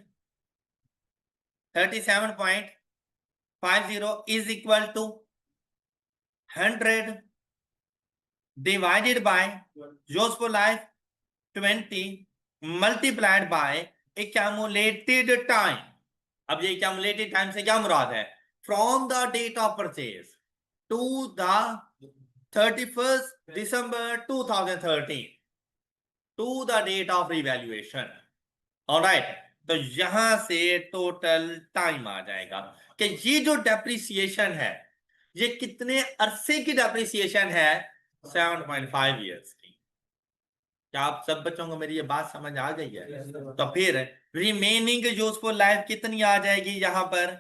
37.50 is equal to 100 divided by useful life 20 multiplied by accumulated time। अब ये accumulated time से क्या मुराद है? From the date of purchase to the 31 December 2013 to the date of revaluation. Alright, तो यहां से टोटल टाइम आ जाएगा कि ये जो डेप्रिसिएशन है ये कितने अरसे की डेप्रिसिएशन है? 7.5 ईयर्स की। क्या आप सब बच्चों को मेरी ये बात समझ आ गई है? तो फिर रिमेनिंग यूजफुल लाइफ कितनी आ जाएगी? यहां पर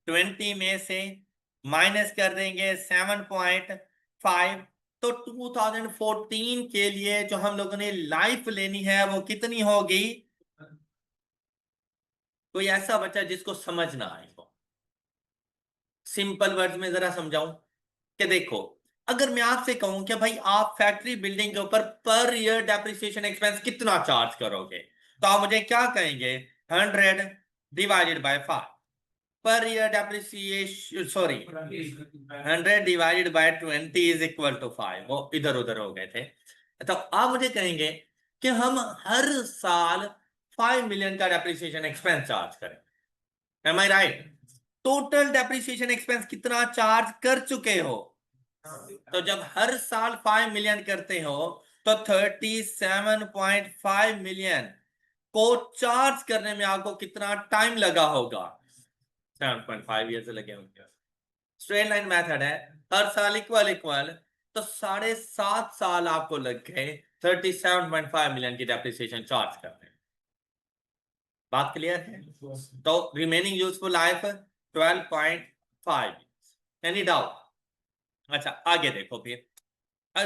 20 में से माइनस कर देंगे 7.5, तो 2014 के लिए जो हम लोगों ने लाइफ लेनी है वो कितनी होगी? कोई ऐसा बच्चा जिसको समझ ना आए, सिंपल वर्ड्स में जरा समझाऊं कि देखो, अगर मैं आपसे कहूं कि भाई आप फैक्ट्री बिल्डिंग के ऊपर पर ईयर डेप्रिसिएशन एक्सपेंस कितना चार्ज करोगे, तो आप मुझे क्या कहेंगे? 100 divided by 5। Per year depreciation, sorry, 100 divided by 20 is equal to 5। वो इधर उधर हो गए थे। तो आप मुझे कहेंगे कि हम हर साल 5 मिलियन का डेप्रिसिएशन एक्सपेंस चार्ज करें। M I right? Total depreciation expense कितना चार्ज कर चुके हो? तो जब हर साल 5 मिलियन करते हो तो 37.5 मिलियन को चार्ज करने में आपको कितना टाइम लगा होगा? 7.5 ईयर लगे होंगे। स्ट्रेट लाइन मेथड है, हर साल इक्वल इक्वल, तो 7.5 साल आपको लग गए 37.5 मिलियन की डेप्रिसिएशन चार्ज करने। बात क्लियर है? तो remaining useful life 12.5। Any doubt? अच्छा, आगे देखो फिर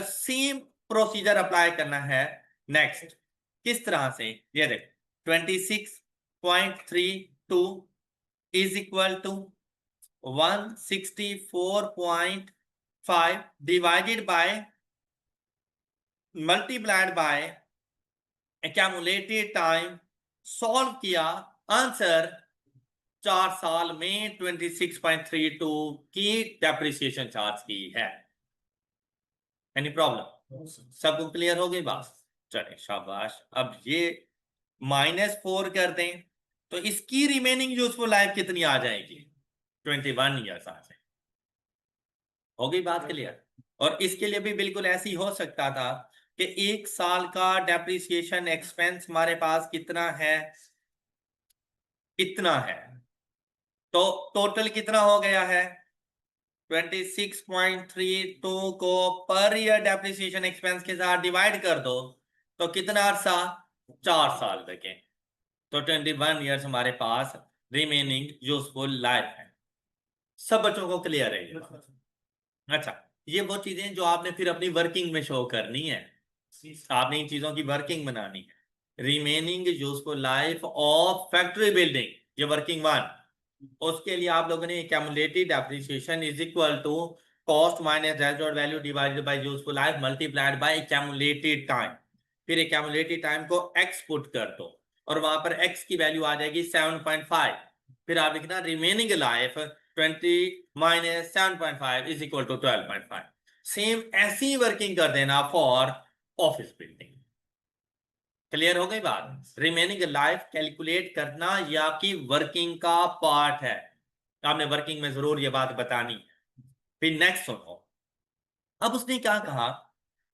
सेम प्रोसीजर अप्लाई करना है। नेक्स्ट किस तरह से? ये देखो, 26.32 is equal to 164.5 divided by multiplied by accumulated time. Solve किया, आंसर 4 साल में 26.32 की डेप्रिसिएशन चार्ज की है। Any problem? सबको क्लियर हो गई बात? चले शाबाश। अब ये -4 कर दें तो इसकी रिमेनिंग यूजफुल लाइफ कितनी आ जाएगी? 21 ईयर्स आ जाएगी। हो गई बात क्लियर? और इसके लिए भी बिल्कुल ऐसे ही हो सकता था कि 1 साल का डेप्रिसिएशन एक्सपेंस हमारे पास कितना है, इतना है, तो टोटल कितना हो गया है? 26.32 को पर ईयर डेप्रिसिएशन एक्सपेंस के साथ डिवाइड कर दो तो कितना अरसा? 4 साल बचे। तो 21 ईयर्स हमारे पास रिमेनिंग यूजफुल लाइफ है। सब बच्चों को क्लियर है ये बात? अच्छा, ये वो चीजें जो आपने फिर अपनी वर्किंग में शो करनी है, आपने इन चीजों की वर्किंग बनानी है। Remaining useful life of factory building, ये वर्किंग वन, उसके लिए आप लोगों ने accumulated depreciation is equal to cost minus residual value divided by useful life multiplied by accumulated time. फिर एक्यूमुलेटेड टाइम को x पुट कर दो और वहां पर x की वैल्यू आ जाएगी 7.5। फिर आप लिखना remaining life 20 minus 7.5 is equal to 12.5। Same ऐसी वर्किंग कर देना फॉर ऑफिस बिल्डिंग। क्लियर हो गई बात? रिमेनिंग लाइफ कैलकुलेट करना ये आपकी वर्किंग का पार्ट है, आपने वर्किंग में जरूर ये बात बतानी। फिर नेक्स्ट सुनो, अब उसने क्या कहा,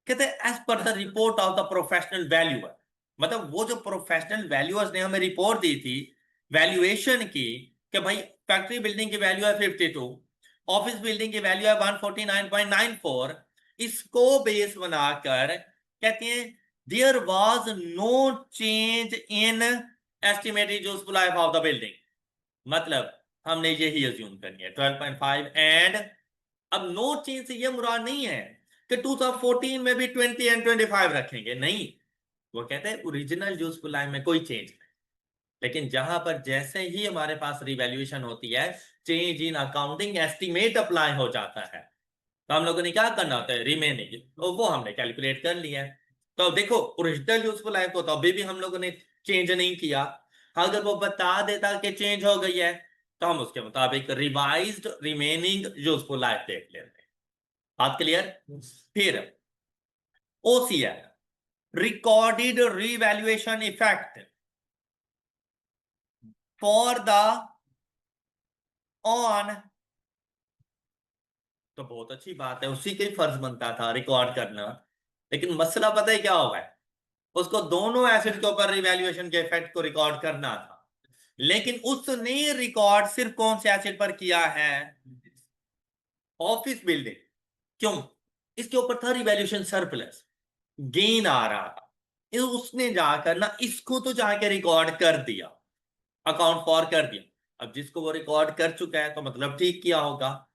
कहते हैं as per the report of the professional valuer, मतलब वो जो प्रोफेशनल वैल्यूअर्स ने हमें रिपोर्ट दी थी वैल्यूएशन की, कि भाई फैक्ट्री बिल्डिंग की वैल्यू है 52, ऑफिस बिल्डिंग की वैल्यू है 149.94, इसको बेस बनाकर कहते हैं there was no change in estimated useful life of the building. मतलब हमने यही अज्यूम करनी है 12.5 एंड अब नो चेंज से ये मुराद नहीं है कि 2014 में भी 20 एंड 25 रखेंगे, नहीं। वो कहते हैं ओरिजिनल यूजफुल लाइफ में कोई चेंज नहीं, लेकिन जहां पर जैसे ही हमारे पास रिवैल्यूएशन होती है change in accounting estimate apply हो जाता है, तो हम लोगों ने क्या करना होता है रिमेनिंग, तो वो हमने कैलकुलेट कर लिया है। तो देखो ओरिजिनल यूजफुल लाइफ को तो अभी भी हम लोगों ने चेंज नहीं किया, अगर वो बता देता कि चेंज हो गई है तो हम उसके मुताबिक रिवाइज्ड रिमेनिंग यूजफुल लाइफ देख लेते हैं। बात क्लियर? फिर OCL recorded revaluation effect for the on, तो बहुत अच्छी बात है, उसी के ही फर्ज बनता था रिकॉर्ड करना, लेकिन मसला पता है क्या होगा, उसको दोनों एसेट के ऊपर रिवैल्यूएशन के इफेक्ट को रिकॉर्ड करना था, लेकिन उसने रिकॉर्ड सिर्फ कौन से एसेट पर किया है? Office building. क्यों? इसके ऊपर था रिवैल्यूएशन सरप्लस, गेन आ रहा था, उसने जाकर ना इसको तो जाके रिकॉर्ड कर दिया, अकाउंट फॉर कर दिया। अब जिसको वो रिकॉर्ड कर चुका है तो मतलब ठीक किया होगा,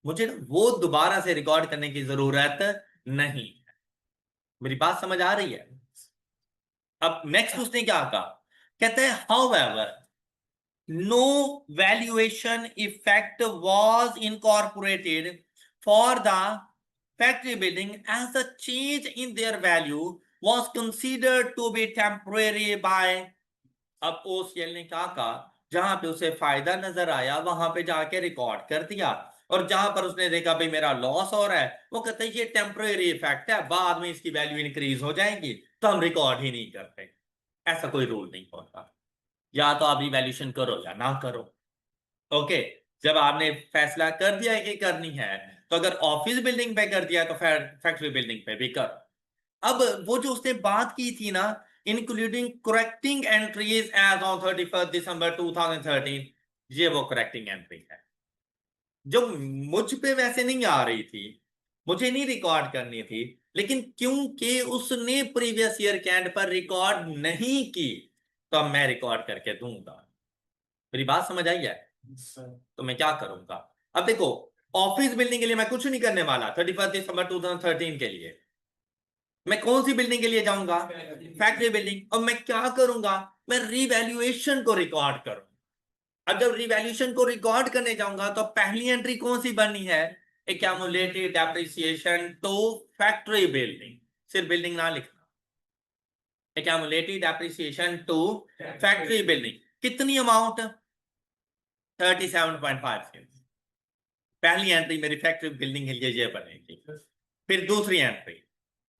मुझे वो दोबारा से रिकॉर्ड करने की जरूरत नहीं। मेरी बात समझ आ रही है? अब नेक्स्ट उसने क्या कहा, कहते हैं however no valuation effect was incorporated for the factory building as a change in their value was considered to be temporary by, अब ओसीएल ने क्या कहा, जहां पे उसे फायदा नजर आया वहां पे जाके रिकॉर्ड कर दिया, और जहां पर उसने देखा भाई मेरा लॉस हो रहा है वो कहते हैं ये टेम्परेरी इफेक्ट है, बाद में इसकी वैल्यू इंक्रीज हो जाएगी, तो हम रिकॉर्ड ही नहीं करते। ऐसा कोई रूल नहीं होता, या तो आप रिवैल्यूएशन करो या ना करो। ओके, जब आपने फैसला कर दिया है कि करनी है, तो अगर ऑफिस बिल्डिंग पे कर दिया तो फैक्ट्री बिल्डिंग पे भी करो। अब वो जो उसने बात की थी ना, including correcting entries as on 31 December 2013, ये वो करेक्टिंग एंट्री है जो मुझ पे वैसे नहीं आ रही थी, मुझे नहीं रिकॉर्ड करनी थी, लेकिन क्योंकि उसने प्रीवियस ईयर के एंड पर रिकॉर्ड नहीं की तो अब मैं रिकॉर्ड करके दूंगा। मेरी बात समझ आई है? तो मैं क्या करूंगा, अब देखो ऑफिस बिल्डिंग के लिए मैं कुछ नहीं करने वाला 31 दिसंबर 2013 के लिए, मैं कौन सी बिल्डिंग के लिए जाऊंगा? Factory building. और मैं क्या करूंगा, मैं रिवैल्यूएशन को रिकॉर्ड करूंगा। अब जब रिवैल्यूएशन को रिकॉर्ड करने जाऊंगा तो पहली एंट्री कौन सी बननी है? Accumulated depreciation to factory building, सिर्फ बिल्डिंग ना लिखना, accumulated depreciation to factory building, कितनी अमाउंट? 37.5। पहली एंट्री मेरी फैक्ट्री बिल्डिंग के लिए ये बनेगी। फिर दूसरी एंट्री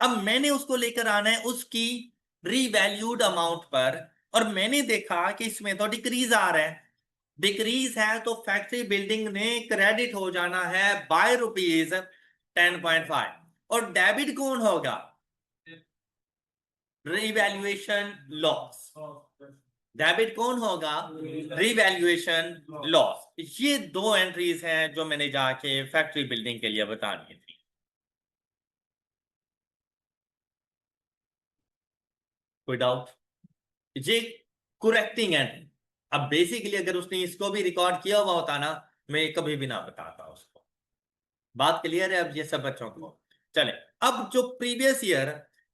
अब मैंने उसको लेकर आना है उसकी रीवैल्यूड अमाउंट पर, और मैंने देखा कि इसमें तो डिक्रीज आ रहा है। डिक्रीज है तो फैक्ट्री बिल्डिंग ने क्रेडिट हो जाना है बाय ₹10.5। और डेबिट कौन होगा? Revaluation loss. डेबिट कौन होगा? Revaluation loss. ये दो एंट्रीज हैं जो मैंने जाके फैक्ट्री बिल्डिंग के लिए बतानी थी। कोई डाउट? ये करेक्टिंग एंट्री। अब बेसिकली अगर उसने इसको भी रिकॉर्ड किया हुआ होता ना, मैं कभी भी ना बताता उसको। बात क्लियर है अब ये सब बच्चों को? चले, अब जो प्रीवियस ईयर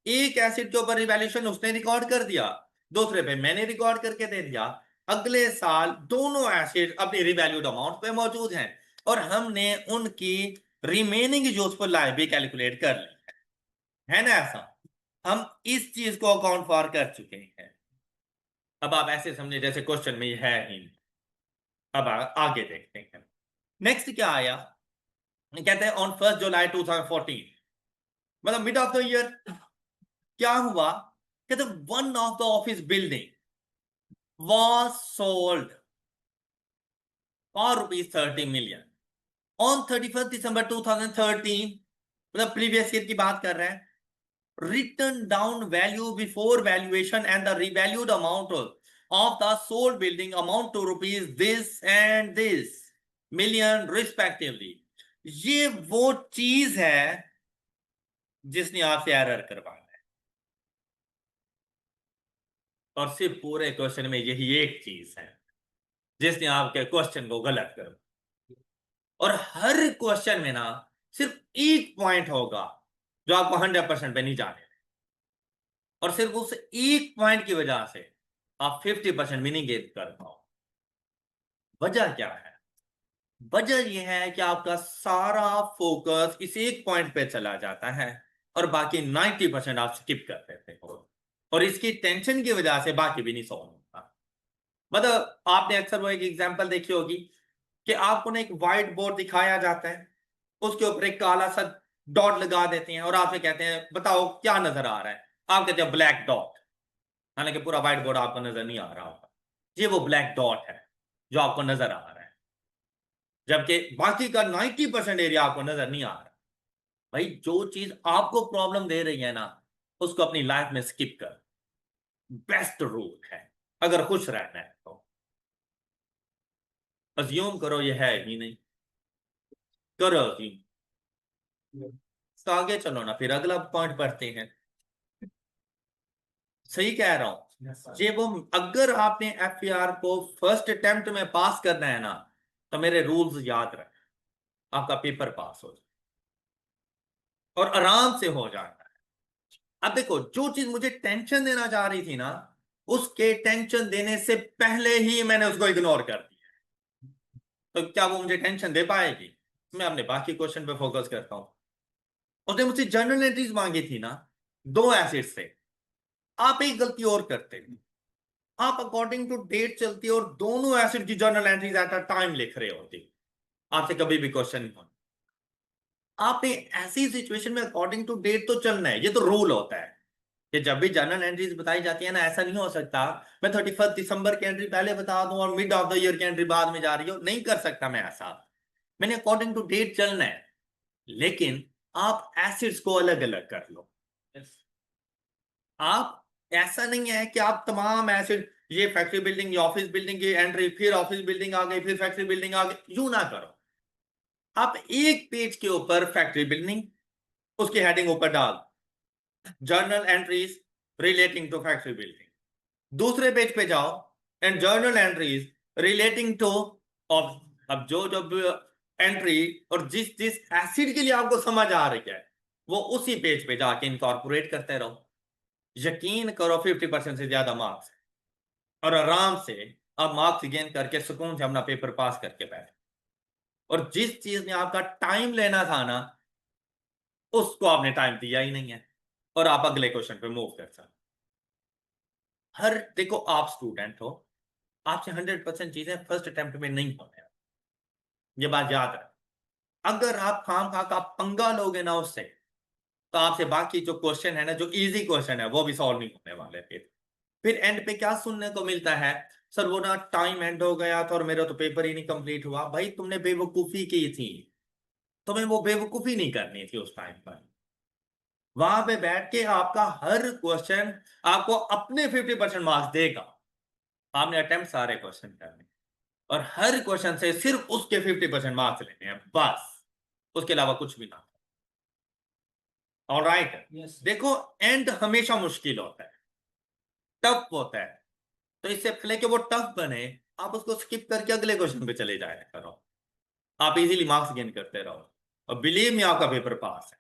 एक एसिड के ऊपर रिवैल्यूएशन उसने रिकॉर्ड कर दिया, दूसरे पे मैंने रिकॉर्ड करके दे दिया। अगले साल दोनों एसिड अपनी रिवैल्यूड अमाउंट पे मौजूद हैं और हमने उनकी रिमेनिंग यूजफुल लाइफ भी कैलकुलेट कर ली है ना? ऐसा हम इस चीज को अकाउंट फॉर कर चुके हैं। अब आप ऐसे समझे जैसे क्वेश्चन में है ही नहीं। अब आगे देखते हैं। नेक्स्ट क्या आया? कहते हैं ऑन 1 जुलाई 2014, मतलब मिड ऑफ द ईयर, क्या हुआ? कहते one of the office building was sold for ₹30 million on 31st December 2013, मतलब प्रीवियस ईयर की बात कर रहे हैं। written down value before valuation and the revalued amount of the sold building amount to rupees this and this million respectively। ये वो चीज है जिसने आपसे एरर करवाना है, और सिर्फ पूरे क्वेश्चन में यही एक चीज है जिसने आपके क्वेश्चन को गलत कर। और हर क्वेश्चन में ना सिर्फ एक पॉइंट होगा जो आपको 100% पे नहीं जाने, और सिर्फ उस एक पॉइंट की वजह से आप 50% भी नहीं गेन कर पाओ। वजह क्या है? वजह यह है कि आपका सारा फोकस इस एक पॉइंट पे चला जाता है और बाकी 90% आप स्किप कर देते हो, और इसकी टेंशन की वजह से बाकी भी नहीं सॉल्व होता। मतलब आपने अक्सर वो एक एग्जांपल देखी होगी कि आपको ना एक व्हाइट बोर्ड दिखाया जाता है, उसके ऊपर एक काला सा डॉट लगा देते हैं और आपसे कहते हैं बताओ क्या नजर आ रहा है। आप कहते हैं ब्लैक डॉट, हालांकि पूरा व्हाइट बोर्ड आपको नजर नहीं आ रहा होगा। ये वो ब्लैक डॉट है जो आपको नजर आ रहा है, जबकि बाकी का 90% एरिया आपको नजर नहीं आ रहा। भाई जो चीज आपको प्रॉब्लम दे रही है ना, उसको अपनी लाइफ में स्किप कर। बेस्ट रूल है अगर खुश रहना है तो। अज्यूम करो ये है ही नहीं, करो अज्यूम। तो आगे चलो ना, फिर अगला पॉइंट पढ़ते हैं। सही कह रहा हूं ये वो, अगर आपने एफआर को फर्स्ट अटेम्प्ट में पास करना है ना, तो मेरे रूल्स याद रखें, आपका पेपर पास हो जाए और आराम से हो जाता है। अब देखो जो चीज मुझे टेंशन देना चाह रही थी ना, उसके टेंशन देने से पहले ही मैंने उसको इग्नोर कर दिया, तो क्या वो मुझे टेंशन दे पाएगी? मैं अपने बाकी क्वेश्चन पे फोकस करता हूं। उसने मुझसे जर्नल एंट्रीज मांगी थी ना, दो एसिड से। आप एक गलती और करते हैं, आप अकॉर्डिंग टू डेट चलती और दोनों एसिड की journal entries at a time लिख रहे होते। आपसे कभी भी क्वेश्चन नहीं होना। आपने ऐसी सिचुएशन में अकॉर्डिंग टू डेट तो चलना है, ये तो रूल होता है कि जब भी जर्नल एंट्रीज बताई जाती है ना, ऐसा नहीं हो सकता मैं 31 दिसंबर की एंट्री पहले बता दूं और मिड ऑफ द ईयर की एंट्री बाद में जा रही हो। नहीं कर सकता मैं ऐसा। मैंने अकॉर्डिंग टू डेट चलना है, लेकिन आप एसिड्स को अलग अलग कर लो। आप, ऐसा नहीं है कि आप तमाम एसिड, ये फैक्ट्री बिल्डिंग, ये ऑफिस बिल्डिंग की एंट्री, फिर ऑफिस बिल्डिंग आ गई, फिर फैक्ट्री बिल्डिंग आ गई, यूं ना करो। आप एक पेज के ऊपर फैक्ट्री बिल्डिंग, उसकी हेडिंग ऊपर डाल journal entries relating to factory building. दूसरे पेज पे जाओ and journal entries relating to of. अब जो जो एंट्री और जिस जिस एसिड के लिए आपको समझ आ रही है, वो उसी पेज पे जाके इनकॉर्पोरेट करते रहो। यकीन करो 50% से ज्यादा मार्क्स, और आराम से आप मार्क्स गेन करके सुकून से अपना पेपर पास करके बैठे। और जिस चीज में आपका टाइम लेना था ना, उसको आपने टाइम दिया ही नहीं है, और आप अगले क्वेश्चन पे मूव कर सकते। हर, देखो आप स्टूडेंट हो, आपसे 100% चीजें फर्स्ट अटेम्प्ट में नहीं होने, ये बात याद रख। अगर आप खाम खा का पंगा लोगे ना उससे, तो आपसे बाकी जो क्वेश्चन है ना, जो इजी क्वेश्चन है, वो भी सॉल्व नहीं होने वाले। फिर एंड पे क्या सुनने को मिलता है, सर वो ना टाइम एंड हो गया था और मेरा तो पेपर ही नहीं कंप्लीट हुआ। भाई तुमने बेवकूफी की थी, तुम्हें वो बेवकूफी नहीं करनी थी उस टाइम पर। वहां पे बैठ के आपका हर क्वेश्चन आपको अपने 50% मार्क्स देगा। आपने अटेम्प्ट सारे क्वेश्चन करने और हर क्वेश्चन से सिर्फ उसके 50% मार्क्स लेने हैं, बस, उसके अलावा कुछ भी ना। ऑलराइट, देखो एंड हमेशा मुश्किल होता है, टफ होता है, तो इससे पहले कि वो टफ बने, आप उसको स्किप करके अगले क्वेश्चन पे चले जाया करो, आप इजीली मार्क्स गेन करते रहो और बिलीव मी आपका पेपर पास है।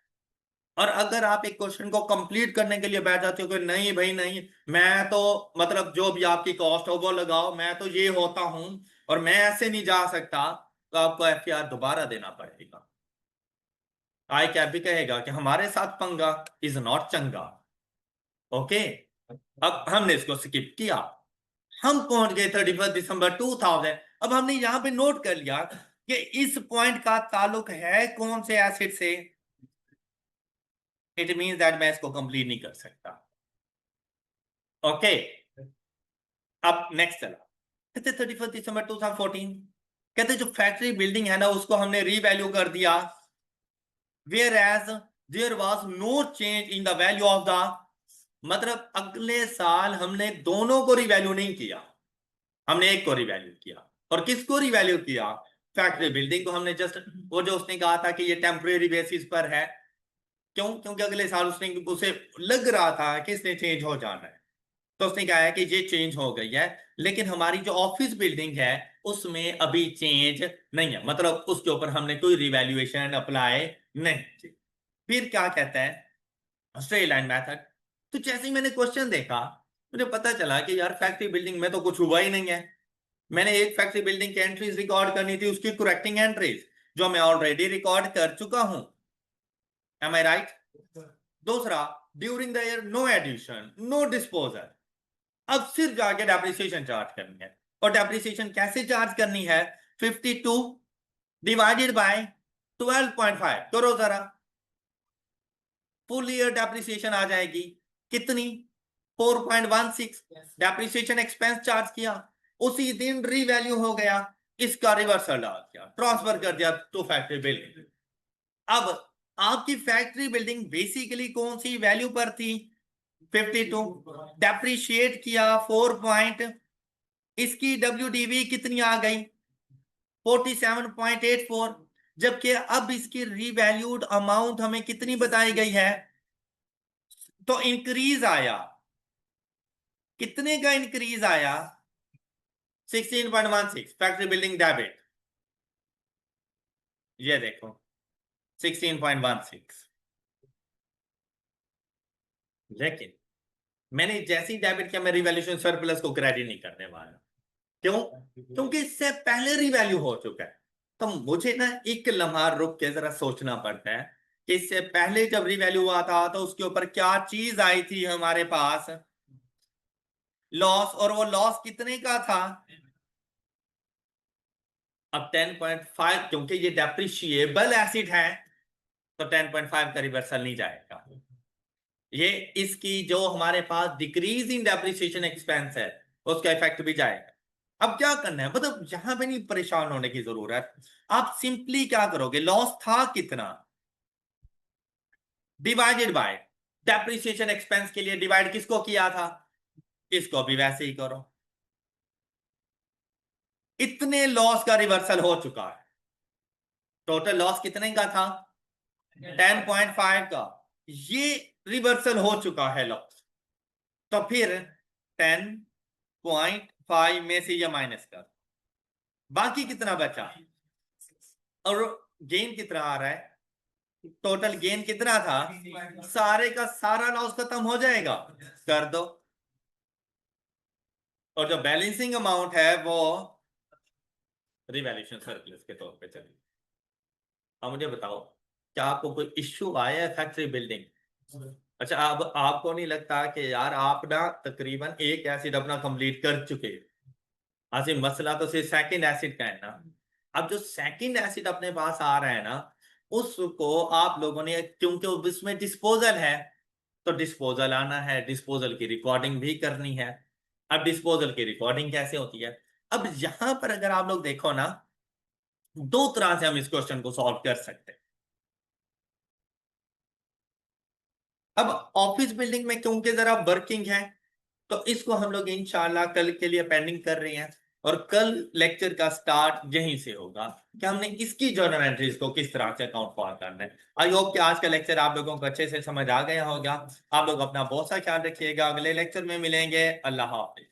और अगर आप एक क्वेश्चन को कंप्लीट करने के लिए बैठ जाते हो कि नहीं भाई नहीं, मैं तो मतलब जो भी आपकी कॉस्ट हो वो लगाओ, मैं तो ये होता हूं और मैं ऐसे नहीं जा सकता, तो आपको एफआर दोबारा देना पड़ेगा। आई कैब भी कहेगा कि हमारे साथ पंगा इज नॉट चंगा। ओके, अब हमने इसको स्किप किया, हम पहुंच गए 31 दिसंबर 2000। अब हमने यहां पे नोट कर लिया कि इस पॉइंट का ताल्लुक है कौन से एसिड से, इट मींस दैट मैं इसको कंप्लीट नहीं कर सकता। ओके, अब नेक्स्ट चला, कहते 31 दिसंबर 2014, कहते जो फैक्ट्री बिल्डिंग है ना उसको हमने रीवैल्यू कर दिया, whereas there was no change in the value of the, मतलब अगले साल हमने दोनों को रिवैल्यू नहीं किया, हमने एक को रिवैल्यू किया। और किसको रिवैल्यू किया? फैक्ट्री बिल्डिंग को हमने जस्ट, वो जो उसने कहा था कि ये टेम्परेरी बेसिस पर है, क्यों? क्योंकि अगले साल उसने, उसे लग रहा था कि इसने चेंज हो जाना है, तो उसने कहा है कि ये चेंज हो गई है, लेकिन हमारी जो ऑफिस बिल्डिंग है उसमें अभी चेंज नहीं है, मतलब उसके ऊपर हमने कोई रिवैल्यूएशन अप्लाई नहीं की। फिर क्या कहता है स्ट्रेट लाइन मेथड। तो जैसे ही मैंने क्वेश्चन देखा, मुझे पता चला कि यार फैक्ट्री बिल्डिंग में तो कुछ हुआ ही नहीं है। मैंने एक फैक्ट्री बिल्डिंग की एंट्रीज रिकॉर्ड करनी थी, उसकी करेक्टिंग एंट्रीज जो मैं ऑलरेडी रिकॉर्ड कर चुका हूं। Am I right? दूसरा, during the year no addition no disposal. अब सिर्फ जाके डेप्रिसिएशन चार्ज करनी है, और डेप्रिसिएशन कैसे चार्ज करनी है? 52 डिवाइडेड बाय 12.5 करो जरा, फुल ईयर डेप्रिसिएशन आ जाएगी कितनी? 4.16। डेप्रिसिएशन एक्सपेंस चार्ज किया, उसी दिन रीवैल्यू हो गया, इसका रिवर्सल डाल दिया, ट्रांसफर कर दिया टू फैक्ट्री बिल्डिंग। अब आपकी फैक्ट्री बिल्डिंग बेसिकली कौन सी वैल्यू पर थी? 52। डेप्रिशिएट किया 4 पॉइंट, इसकी WDV कितनी आ गई? 47.84। जबकि अब इसकी रीवैल्यूड अमाउंट हमें कितनी बताई गई है? तो इंक्रीज आया, कितने का इंक्रीज आया? 16.16 फैक्ट्री बिल्डिंग डेबिट, ये देखो 16.16। लेकिन मैंने जैसे ही डेबिट किया, मैं रिवैल्यूएशन सरप्लस को क्रेडिट नहीं करने वाला। क्यों? क्योंकि इससे पहले रिवैल्यू हो चुका है। तो मुझे ना एक लम्हा रुक के जरा सोचना पड़ता है कि इससे पहले जब रिवैल्यू हुआ था तो उसके ऊपर क्या चीज आई थी हमारे पास? लॉस, और वो लॉस कितने का था? अब 10.5, क्योंकि ये डेप्रिशिएबल एसिड है तो 10.5 का रिवर्सल नहीं जाएगा, ये इसकी जो हमारे पास डिक्रीज इन डेप्रिसिएशन एक्सपेंस है उसका इफेक्ट भी जाएगा। अब क्या करना है, मतलब यहां पे नहीं परेशान होने की जरूरत, आप सिंपली क्या करोगे, लॉस था कितना डिवाइडेड बाय डेप्रिसिएशन एक्सपेंस के लिए डिवाइड किसको किया था? इसको भी वैसे ही करो। इतने लॉस का रिवर्सल हो चुका है, टोटल लॉस कितने का था? 10.5 का, ये रिवर्सल हो चुका है लॉस। तो फिर 10.5 में से ये माइनस कर, बाकी कितना बचा? और गेन कितना आ रहा है? टोटल गेन कितना था? सारे का सारा लॉस खत्म हो जाएगा, कर दो। और जो बैलेंसिंग अमाउंट है वो रिवैल्यूएशन सरप्लस के तौर पे चलेगी। अब मुझे बताओ, क्या आपको कोई इश्यू आया है फैक्ट्री बिल्डिंग? अच्छा, अब आपको नहीं लगता कि यार आप ना तकरीबन एक एसिड अपना कंप्लीट कर चुके हैं? आसिम, मसला तो सिर्फ सेकंड एसिड का है ना। अब जो सेकंड एसिड अपने पास आ रहा है ना, उसको आप लोगों ने, क्योंकि उसमें डिस्पोजल है, तो डिस्पोजल आना है, डिस्पोजल की रिकॉर्डिंग भी करनी है। अब डिस्पोजल की रिकॉर्डिंग कैसे होती है? अब यहां पर अगर आप लोग देखो ना, दो तरह से हम इस क्वेश्चन को सॉल्व कर सकते हैं। अब ऑफिस बिल्डिंग में क्योंकि जरा वर्किंग है, तो इसको हम लोग इंशाल्लाह कल के लिए पेंडिंग कर रहे हैं, और कल लेक्चर का स्टार्ट यहीं से होगा कि हमने इसकी जर्नल एंट्रीज को किस तरह से अकाउंट फॉर करना है। आई होप कि आज का लेक्चर आप लोगों को अच्छे से समझ आ गया होगा। आप लोग अपना बहुत सा ख्याल रखिएगा, अगले लेक्चर में मिलेंगे। अल्लाह हाफिज।